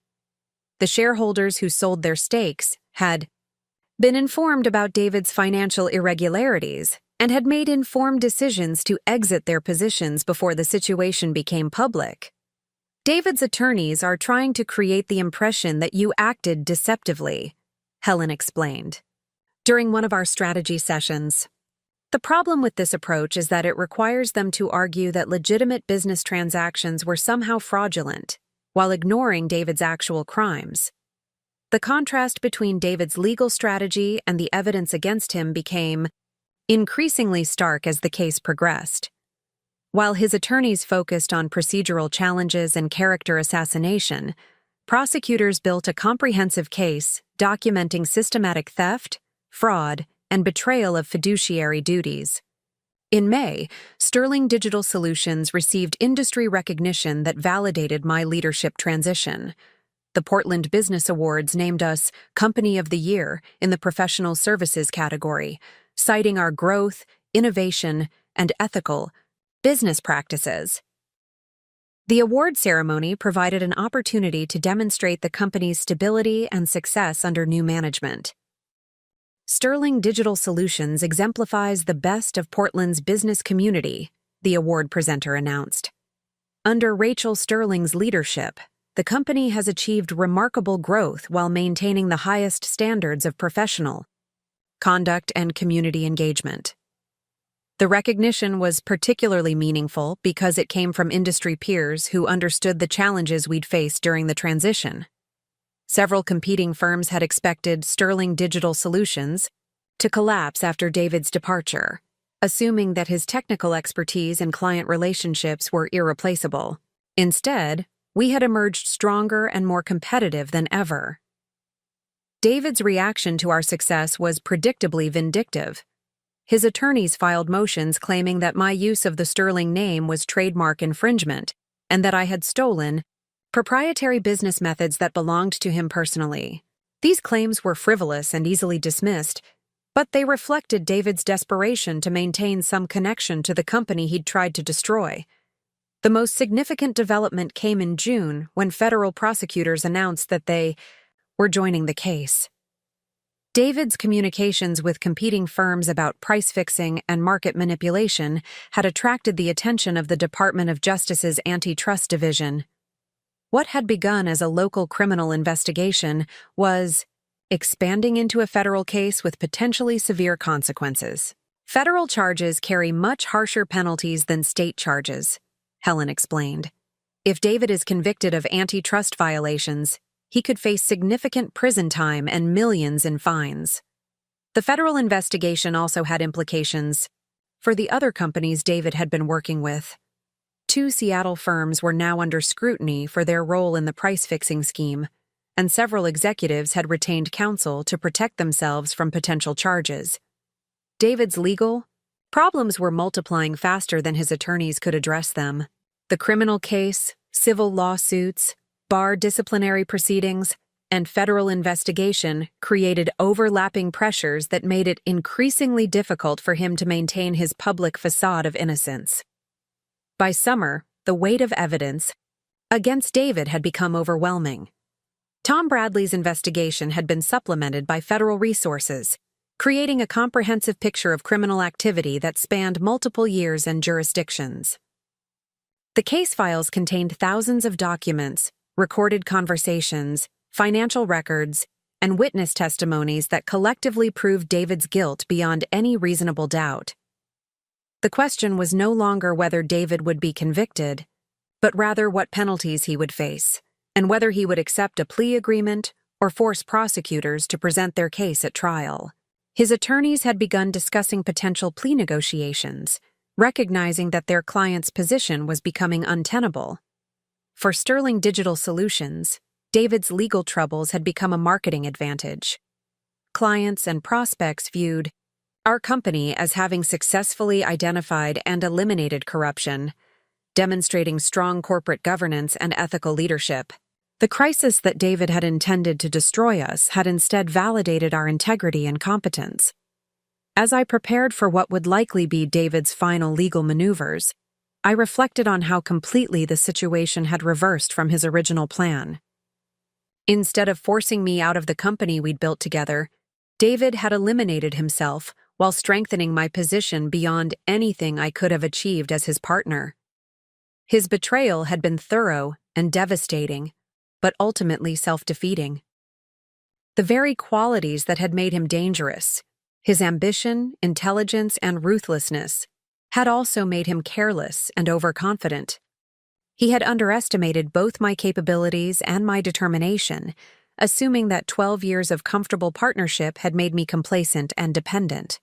The shareholders who sold their stakes had been informed about David's financial irregularities and had made informed decisions to exit their positions before the situation became public. David's attorneys are trying to create the impression that you acted deceptively, Helen explained. During one of our strategy sessions, the problem with this approach is that it requires them to argue that legitimate business transactions were somehow fraudulent, while ignoring David's actual crimes. The contrast between David's legal strategy and the evidence against him became increasingly stark as the case progressed. While his attorneys focused on procedural challenges and character assassination, prosecutors built a comprehensive case documenting systematic theft, fraud, and betrayal of fiduciary duties. In May, Sterling Digital Solutions received industry recognition that validated my leadership transition. The Portland Business Awards named us Company of the Year in the Professional Services category, citing our growth, innovation, and ethical business practices. The award ceremony provided an opportunity to demonstrate the company's stability and success under new management. Sterling Digital Solutions exemplifies the best of Portland's business community, the award presenter announced. Under Rachel Sterling's leadership, the company has achieved remarkable growth while maintaining the highest standards of professional conduct and community engagement. The recognition was particularly meaningful because it came from industry peers who understood the challenges we'd faced during the transition. Several competing firms had expected Sterling Digital Solutions to collapse after David's departure, assuming that his technical expertise and client relationships were irreplaceable. Instead, we had emerged stronger and more competitive than ever. David's reaction to our success was predictably vindictive. His attorneys filed motions claiming that my use of the Sterling name was trademark infringement and that I had stolen proprietary business methods that belonged to him personally. These claims were frivolous and easily dismissed, but they reflected David's desperation to maintain some connection to the company he'd tried to destroy. The most significant development came in June when federal prosecutors announced that they were joining the case. David's communications with competing firms about price fixing and market manipulation had attracted the attention of the Department of Justice's Antitrust Division. What had begun as a local criminal investigation was expanding into a federal case with potentially severe consequences. Federal charges carry much harsher penalties than state charges, Helen explained. If David is convicted of antitrust violations, he could face significant prison time and millions in fines. The federal investigation also had implications for the other companies David had been working with. 2 Seattle firms were now under scrutiny for their role in the price-fixing scheme, and several executives had retained counsel to protect themselves from potential charges. David's legal problems were multiplying faster than his attorneys could address them. The criminal case, civil lawsuits, bar disciplinary proceedings, and federal investigation created overlapping pressures that made it increasingly difficult for him to maintain his public facade of innocence. By summer, the weight of evidence against David had become overwhelming. Tom Bradley's investigation had been supplemented by federal resources, creating a comprehensive picture of criminal activity that spanned multiple years and jurisdictions. The case files contained thousands of documents, recorded conversations, financial records, and witness testimonies that collectively proved David's guilt beyond any reasonable doubt. The question was no longer whether David would be convicted, but rather what penalties he would face, and whether he would accept a plea agreement or force prosecutors to present their case at trial. His attorneys had begun discussing potential plea negotiations, recognizing that their client's position was becoming untenable. For Sterling Digital Solutions, David's legal troubles had become a marketing advantage. Clients and prospects viewed our company as having successfully identified and eliminated corruption, demonstrating strong corporate governance and ethical leadership. The crisis that David had intended to destroy us had instead validated our integrity and competence. As I prepared for what would likely be David's final legal maneuvers, I reflected on how completely the situation had reversed from his original plan. Instead of forcing me out of the company we'd built together, David had eliminated himself while strengthening my position beyond anything I could have achieved as his partner. His betrayal had been thorough and devastating, but ultimately self-defeating. The very qualities that had made him dangerous, his ambition, intelligence, and ruthlessness, had also made him careless and overconfident. He had underestimated both my capabilities and my determination, assuming that 12 years of comfortable partnership had made me complacent and dependent.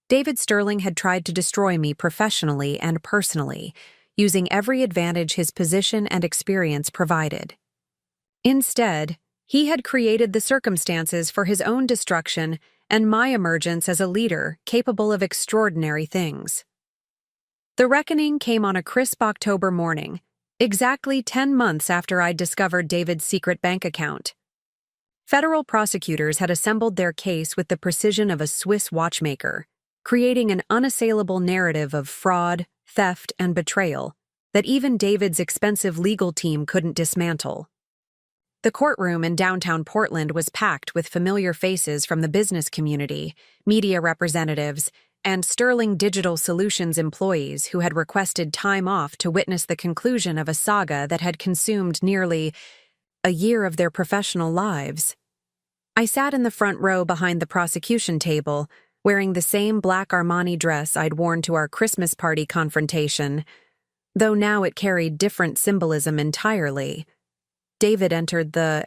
David Sterling had tried to destroy me professionally and personally, using every advantage his position and experience provided. Instead, he had created the circumstances for his own destruction and my emergence as a leader capable of extraordinary things. The reckoning came on a crisp October morning, exactly 10 months after I'd discovered David's secret bank account. Federal prosecutors had assembled their case with the precision of a Swiss watchmaker, creating an unassailable narrative of fraud, theft, and betrayal that even David's expensive legal team couldn't dismantle. The courtroom in downtown Portland was packed with familiar faces from the business community, media representatives, and Sterling Digital Solutions employees who had requested time off to witness the conclusion of a saga that had consumed nearly a year of their professional lives. I sat in the front row behind the prosecution table, wearing the same black Armani dress I'd worn to our Christmas party confrontation, though now it carried different symbolism entirely. David entered the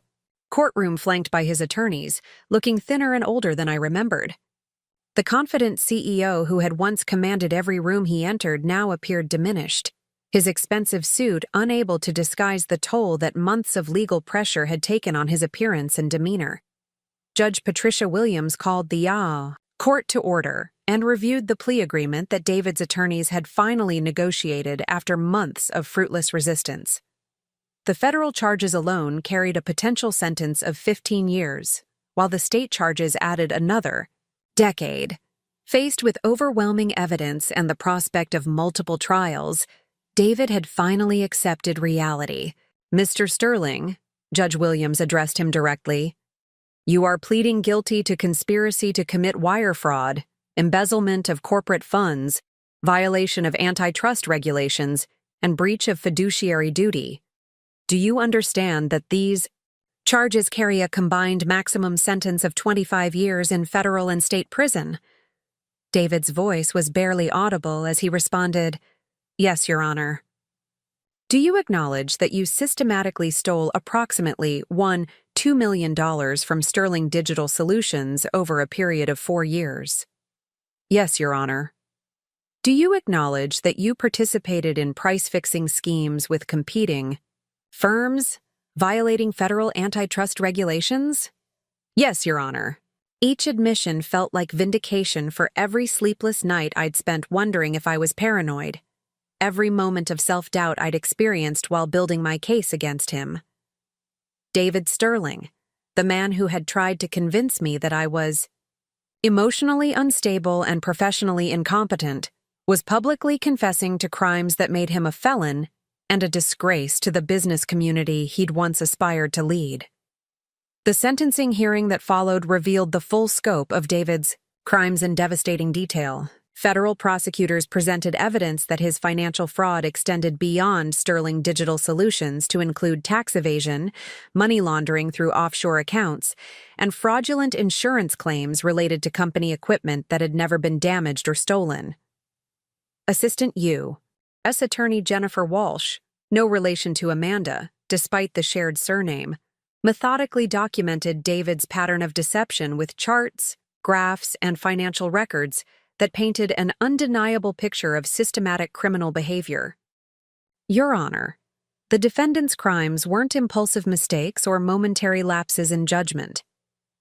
courtroom flanked by his attorneys, looking thinner and older than I remembered. The confident CEO who had once commanded every room he entered now appeared diminished, his expensive suit unable to disguise the toll that months of legal pressure had taken on his appearance and demeanor. Judge Patricia Williams called the court to order and reviewed the plea agreement that David's attorneys had finally negotiated after months of fruitless resistance. The federal charges alone carried a potential sentence of 15 years, while the state charges added another decade. Faced with overwhelming evidence and the prospect of multiple trials, David had finally accepted reality. "Mr. Sterling," Judge Williams addressed him directly, "you are pleading guilty to conspiracy to commit wire fraud, embezzlement of corporate funds, violation of antitrust regulations, and breach of fiduciary duty. Do you understand that these charges carry a combined maximum sentence of 25 years in federal and state prison?" David's voice was barely audible as he responded, "Yes, Your Honor." "Do you acknowledge that you systematically stole approximately $2 million from Sterling Digital Solutions over a period of 4 years?" "Yes, Your Honor." "Do you acknowledge that you participated in price-fixing schemes with competing firms, violating federal antitrust regulations?" "Yes, Your Honor." Each admission felt like vindication for every sleepless night I'd spent wondering if I was paranoid, every moment of self-doubt I'd experienced while building my case against him. David Sterling, the man who had tried to convince me that I was emotionally unstable and professionally incompetent, was publicly confessing to crimes that made him a felon and a disgrace to the business community he'd once aspired to lead. The sentencing hearing that followed revealed the full scope of David's crimes in devastating detail. Federal prosecutors presented evidence that his financial fraud extended beyond Sterling Digital Solutions to include tax evasion, money laundering through offshore accounts, and fraudulent insurance claims related to company equipment that had never been damaged or stolen. Assistant U.S. Attorney Jennifer Walsh, no relation to Amanda, despite the shared surname, methodically documented David's pattern of deception with charts, graphs, and financial records that painted an undeniable picture of systematic criminal behavior. Your Honor, the defendant's crimes weren't impulsive mistakes or momentary lapses in judgment.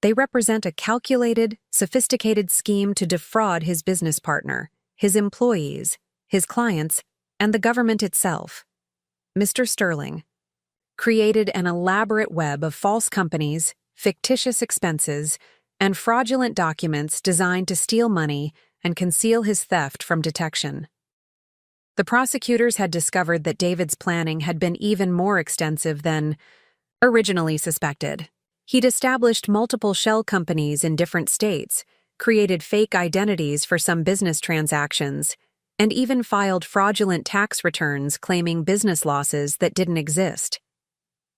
They represent a calculated, sophisticated scheme to defraud his business partner, his employees, his clients, and the government itself. Mr. Sterling created an elaborate web of false companies, fictitious expenses, and fraudulent documents designed to steal money and conceal his theft from detection. The prosecutors had discovered that David's planning had been even more extensive than originally suspected. He'd established multiple shell companies in different states, created fake identities for some business transactions, and even filed fraudulent tax returns claiming business losses that didn't exist.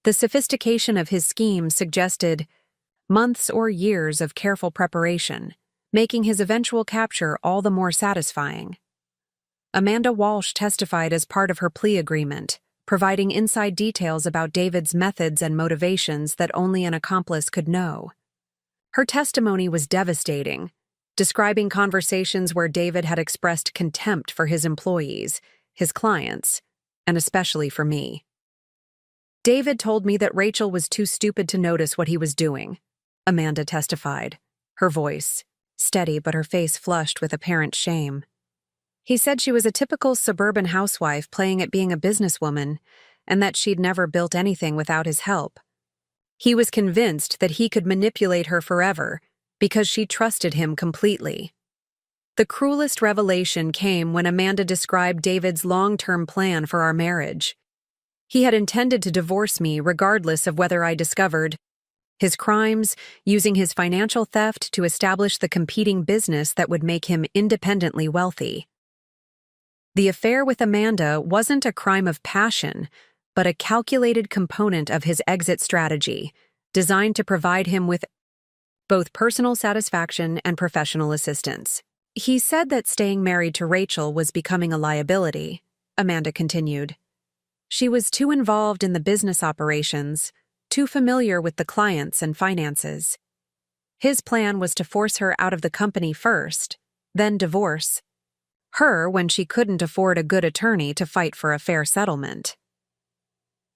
The sophistication of his scheme suggested months or years of careful preparation, making his eventual capture all the more satisfying. Amanda Walsh testified as part of her plea agreement, providing inside details about David's methods and motivations that only an accomplice could know. Her testimony was devastating, describing conversations where David had expressed contempt for his employees, his clients, and especially for me. David told me that Rachel was too stupid to notice what he was doing, Amanda testified, her voice steady but her face flushed with apparent shame. He said she was a typical suburban housewife playing at being a businesswoman, and that she'd never built anything without his help. He was convinced that he could manipulate her forever because she trusted him completely. The cruelest revelation came when Amanda described David's long-term plan for our marriage. He had intended to divorce me regardless of whether I discovered his crimes, using his financial theft to establish the competing business that would make him independently wealthy. The affair with Amanda wasn't a crime of passion, but a calculated component of his exit strategy, designed to provide him with both personal satisfaction and professional assistance. He said that staying married to Rachel was becoming a liability, Amanda continued. She was too involved in the business operations, too familiar with the clients and finances. His plan was to force her out of the company first, then divorce her when she couldn't afford a good attorney to fight for a fair settlement.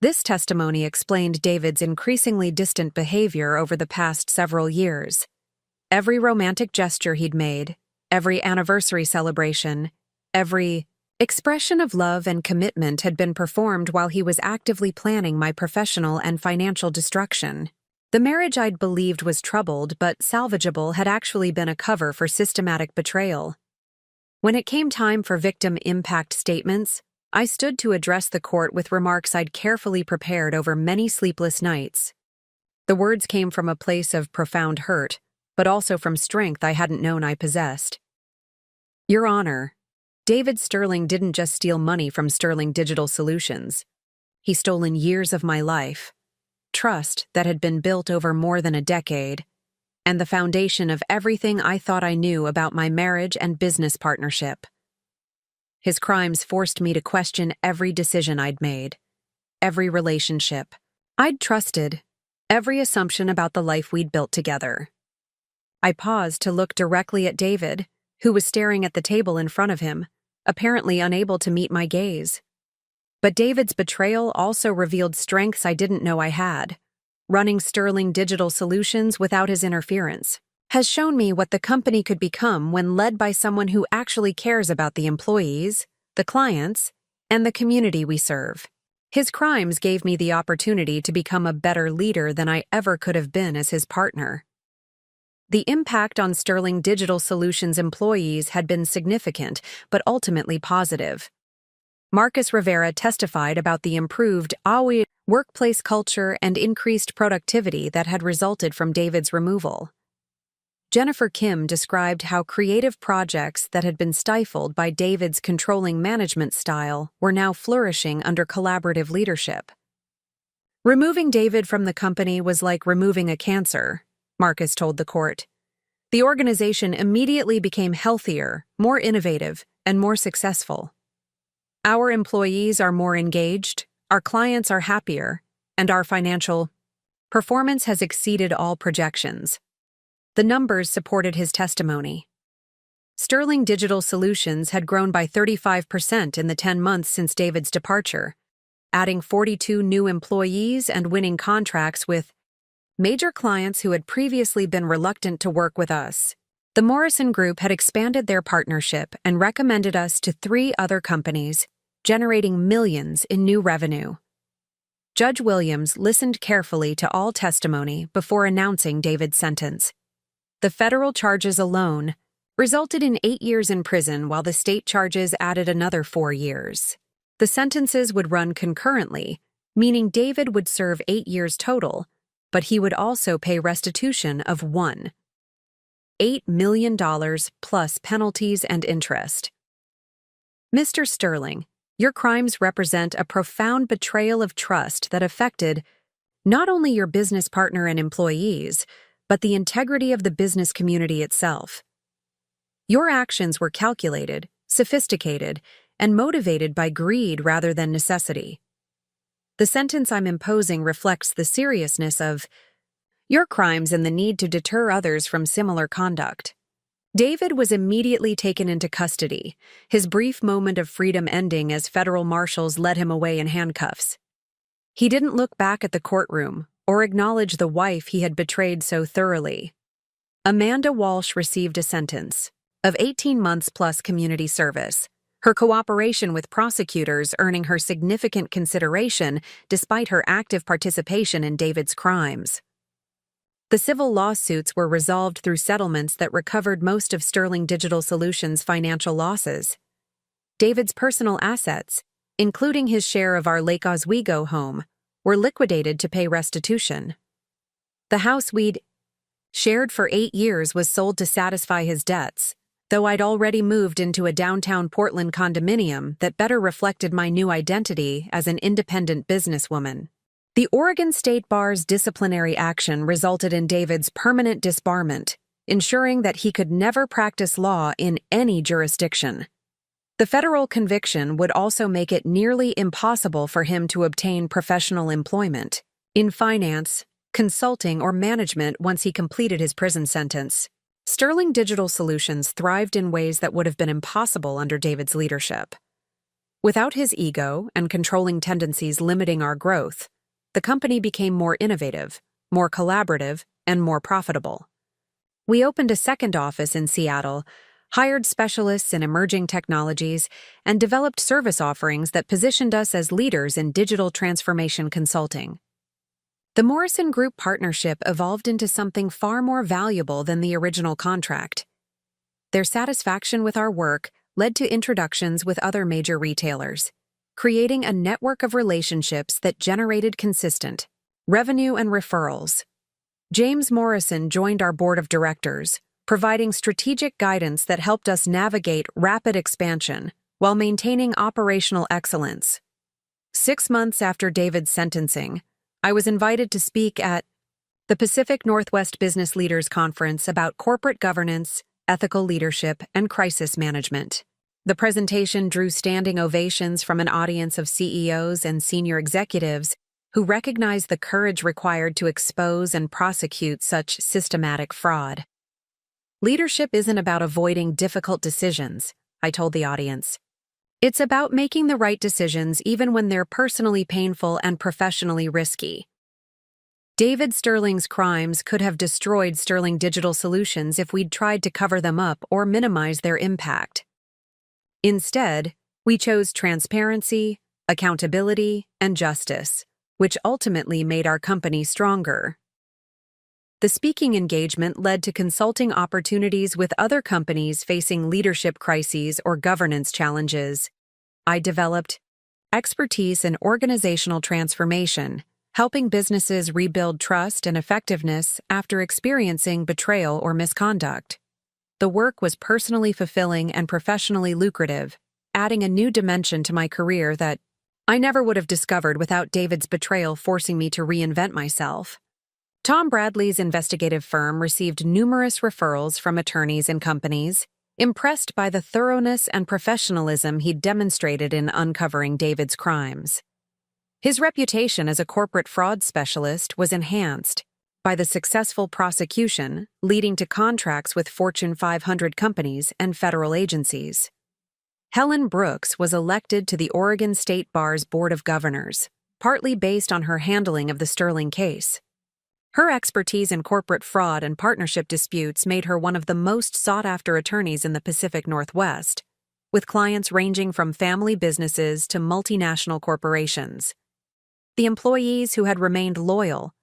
This testimony explained David's increasingly distant behavior over the past several years. Every romantic gesture he'd made, every anniversary celebration, every expression of love and commitment had been performed while he was actively planning my professional and financial destruction. The marriage I'd believed was troubled but salvageable had actually been a cover for systematic betrayal. When it came time for victim impact statements, I stood to address the court with remarks I'd carefully prepared over many sleepless nights. The words came from a place of profound hurt, but also from strength I hadn't known I possessed. Your Honor, David Sterling didn't just steal money from Sterling Digital Solutions. He stolen years of my life, trust that had been built over more than a decade, and the foundation of everything I thought I knew about my marriage and business partnership. His crimes forced me to question every decision I'd made, every relationship I'd trusted, every assumption about the life we'd built together. I paused to look directly at David, who was staring at the table in front of him, apparently unable to meet my gaze. But David's betrayal also revealed strengths I didn't know I had. Running Sterling Digital Solutions without his interference has shown me what the company could become when led by someone who actually cares about the employees, the clients, and the community we serve. His crimes gave me the opportunity to become a better leader than I ever could have been as his partner. The impact on Sterling Digital Solutions employees had been significant, but ultimately positive. Marcus Rivera testified about the improved workplace culture, and increased productivity that had resulted from David's removal. Jennifer Kim described how creative projects that had been stifled by David's controlling management style were now flourishing under collaborative leadership. Removing David from the company was like removing a cancer, Marcus told the court. The organization immediately became healthier, more innovative, and more successful. Our employees are more engaged, our clients are happier, and our financial performance has exceeded all projections. The numbers supported his testimony. Sterling Digital Solutions had grown by 35% in the 10 months since David's departure, adding 42 new employees and winning contracts with major clients who had previously been reluctant to work with us. The Morrison Group had expanded their partnership and recommended us to 3 other companies, generating millions in new revenue. Judge Williams listened carefully to all testimony before announcing David's sentence. The federal charges alone resulted in 8 years in prison, while the state charges added another 4 years. The sentences would run concurrently, meaning David would serve 8 years total, but he would also pay restitution of $1.8 million plus penalties and interest. Mr. Sterling, your crimes represent a profound betrayal of trust that affected not only your business partner and employees, but the integrity of the business community itself. Your actions were calculated, sophisticated, and motivated by greed rather than necessity. The sentence I'm imposing reflects the seriousness of your crimes and the need to deter others from similar conduct. David was immediately taken into custody, his brief moment of freedom ending as federal marshals led him away in handcuffs. He didn't look back at the courtroom or acknowledge the wife he had betrayed so thoroughly. Amanda Walsh received a sentence of 18 months plus community service, her cooperation with prosecutors earning her significant consideration despite her active participation in David's crimes. The civil lawsuits were resolved through settlements that recovered most of Sterling Digital Solutions' financial losses. David's personal assets, including his share of our Lake Oswego home, were liquidated to pay restitution. The house we'd shared for 8 years was sold to satisfy his debts, though I'd already moved into a downtown Portland condominium that better reflected my new identity as an independent businesswoman. The Oregon State Bar's disciplinary action resulted in David's permanent disbarment, ensuring that he could never practice law in any jurisdiction. The federal conviction would also make it nearly impossible for him to obtain professional employment in finance, consulting, or management once he completed his prison sentence. Sterling Digital Solutions thrived in ways that would have been impossible under David's leadership. Without his ego and controlling tendencies limiting our growth, the company became more innovative, more collaborative, and more profitable. We opened a second office in Seattle, hired specialists in emerging technologies, and developed service offerings that positioned us as leaders in digital transformation consulting. The Morrison Group partnership evolved into something far more valuable than the original contract. Their satisfaction with our work led to introductions with other major retailers, creating a network of relationships that generated consistent revenue and referrals. James Morrison joined our board of directors, providing strategic guidance that helped us navigate rapid expansion while maintaining operational excellence. 6 months after David's sentencing, I was invited to speak at the Pacific Northwest Business Leaders Conference about corporate governance, ethical leadership, and crisis management. The presentation drew standing ovations from an audience of CEOs and senior executives who recognized the courage required to expose and prosecute such systematic fraud. Leadership isn't about avoiding difficult decisions, I told the audience. It's about making the right decisions even when they're personally painful and professionally risky. David Sterling's crimes could have destroyed Sterling Digital Solutions if we'd tried to cover them up or minimize their impact. Instead, we chose transparency, accountability, and justice, which ultimately made our company stronger. The speaking engagement led to consulting opportunities with other companies facing leadership crises or governance challenges. I developed expertise in organizational transformation, helping businesses rebuild trust and effectiveness after experiencing betrayal or misconduct. The work was personally fulfilling and professionally lucrative, adding a new dimension to my career that I never would have discovered without David's betrayal forcing me to reinvent myself. Tom Bradley's investigative firm received numerous referrals from attorneys and companies, impressed by the thoroughness and professionalism he'd demonstrated in uncovering David's crimes. His reputation as a corporate fraud specialist was enhanced by the successful prosecution, leading to contracts with Fortune 500 companies and federal agencies. Helen Brooks was elected to the Oregon State Bar's Board of Governors, partly based on her handling of the Sterling case. Her expertise in corporate fraud and partnership disputes made her one of the most sought-after attorneys in the Pacific Northwest, with clients ranging from family businesses to multinational corporations. The employees who had remained loyal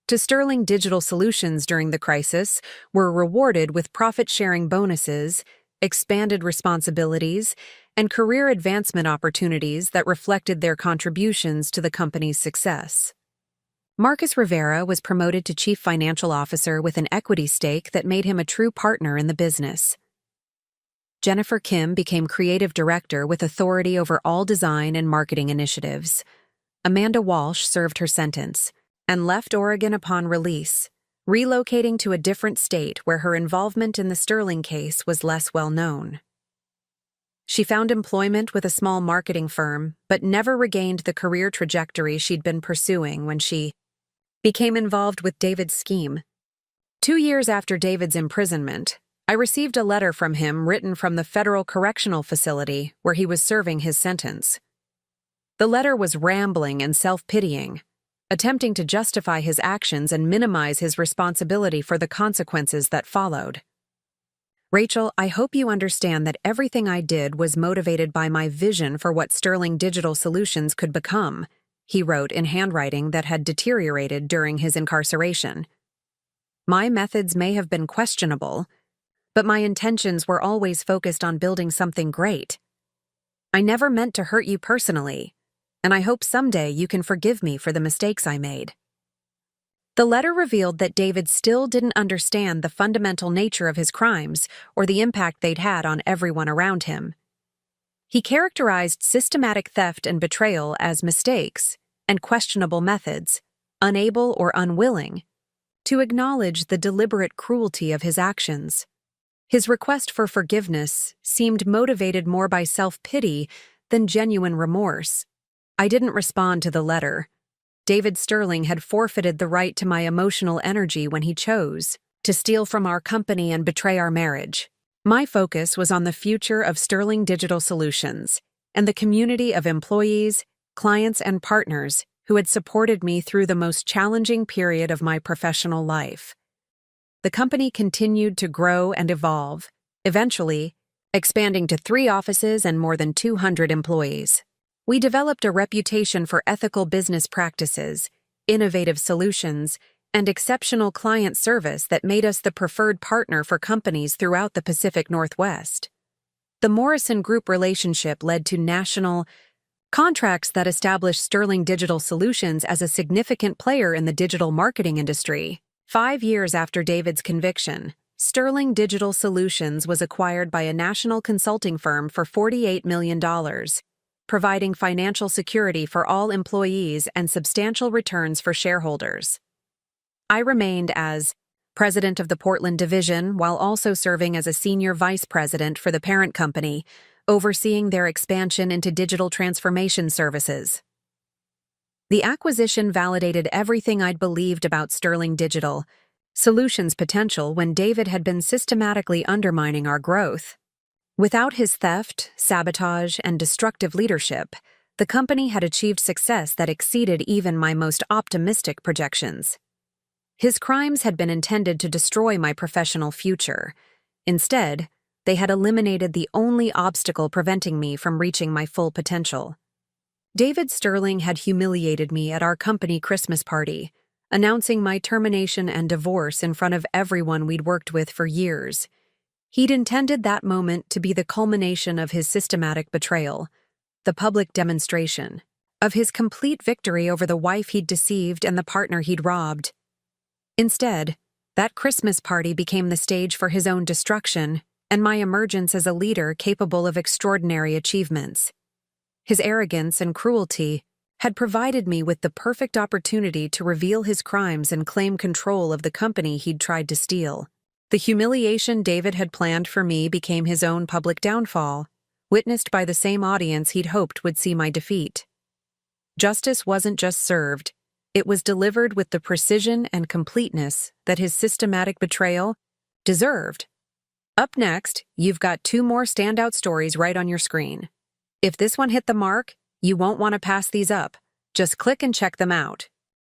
to Sterling Digital Solutions during the crisis were rewarded with profit-sharing bonuses, expanded responsibilities, and career advancement opportunities that reflected their contributions to the company's success. Marcus Rivera was promoted to Chief Financial Officer with an equity stake that made him a true partner in the business. Jennifer Kim became Creative Director with authority over all design and marketing initiatives. Amanda Walsh served her sentence and left Oregon upon release, relocating to a different state where her involvement in the Sterling case was less well known. She found employment with a small marketing firm, but never regained the career trajectory she'd been pursuing when she became involved with David's scheme. 2 years after David's imprisonment, I received a letter from him written from the federal correctional facility where he was serving his sentence. The letter was rambling and self-pitying, attempting to justify his actions and minimize his responsibility for the consequences that followed. Rachel, I hope you understand that everything I did was motivated by my vision for what Sterling Digital Solutions could become, he wrote in handwriting that had deteriorated during his incarceration. My methods may have been questionable, but my intentions were always focused on building something great. I never meant to hurt you personally, and I hope someday you can forgive me for the mistakes I made. The letter revealed that David still didn't understand the fundamental nature of his crimes or the impact they'd had on everyone around him. He characterized systematic theft and betrayal as mistakes and questionable methods, unable or unwilling to acknowledge the deliberate cruelty of his actions. His request for forgiveness seemed motivated more by self-pity than genuine remorse. I didn't respond to the letter. David Sterling had forfeited the right to my emotional energy when he chose to steal from our company and betray our marriage. My focus was on the future of Sterling Digital Solutions and the community of employees, clients, and partners who had supported me through the most challenging period of my professional life. The company continued to grow and evolve, eventually expanding to 3 offices and more than 200 employees. We developed a reputation for ethical business practices, innovative solutions, and exceptional client service that made us the preferred partner for companies throughout the Pacific Northwest. The Morrison Group relationship led to national contracts that established Sterling Digital Solutions as a significant player in the digital marketing industry. 5 years after David's conviction, Sterling Digital Solutions was acquired by a national consulting firm for $48 million, providing financial security for all employees and substantial returns for shareholders. I remained as president of the Portland division while also serving as a senior vice president for the parent company, overseeing their expansion into digital transformation services. The acquisition validated everything I'd believed about Sterling Digital Solutions' potential when David had been systematically undermining our growth. Without his theft, sabotage, and destructive leadership, the company had achieved success that exceeded even my most optimistic projections. His crimes had been intended to destroy my professional future. Instead, they had eliminated the only obstacle preventing me from reaching my full potential. David Sterling had humiliated me at our company Christmas party, announcing my termination and divorce in front of everyone we'd worked with for years. He'd intended that moment to be the culmination of his systematic betrayal, the public demonstration, of his complete victory over the wife he'd deceived and the partner he'd robbed. Instead, that Christmas party became the stage for his own destruction and my emergence as a leader capable of extraordinary achievements. His arrogance and cruelty had provided me with the perfect opportunity to reveal his crimes and claim control of the company he'd tried to steal. The humiliation David had planned for me became his own public downfall, witnessed by the same audience he'd hoped would see my defeat. Justice wasn't just served, it was delivered with the precision and completeness that his systematic betrayal deserved. Up next, you've got 2 more standout stories right on your screen. If this one hit the mark, you won't want to pass these up. Just click and check them out.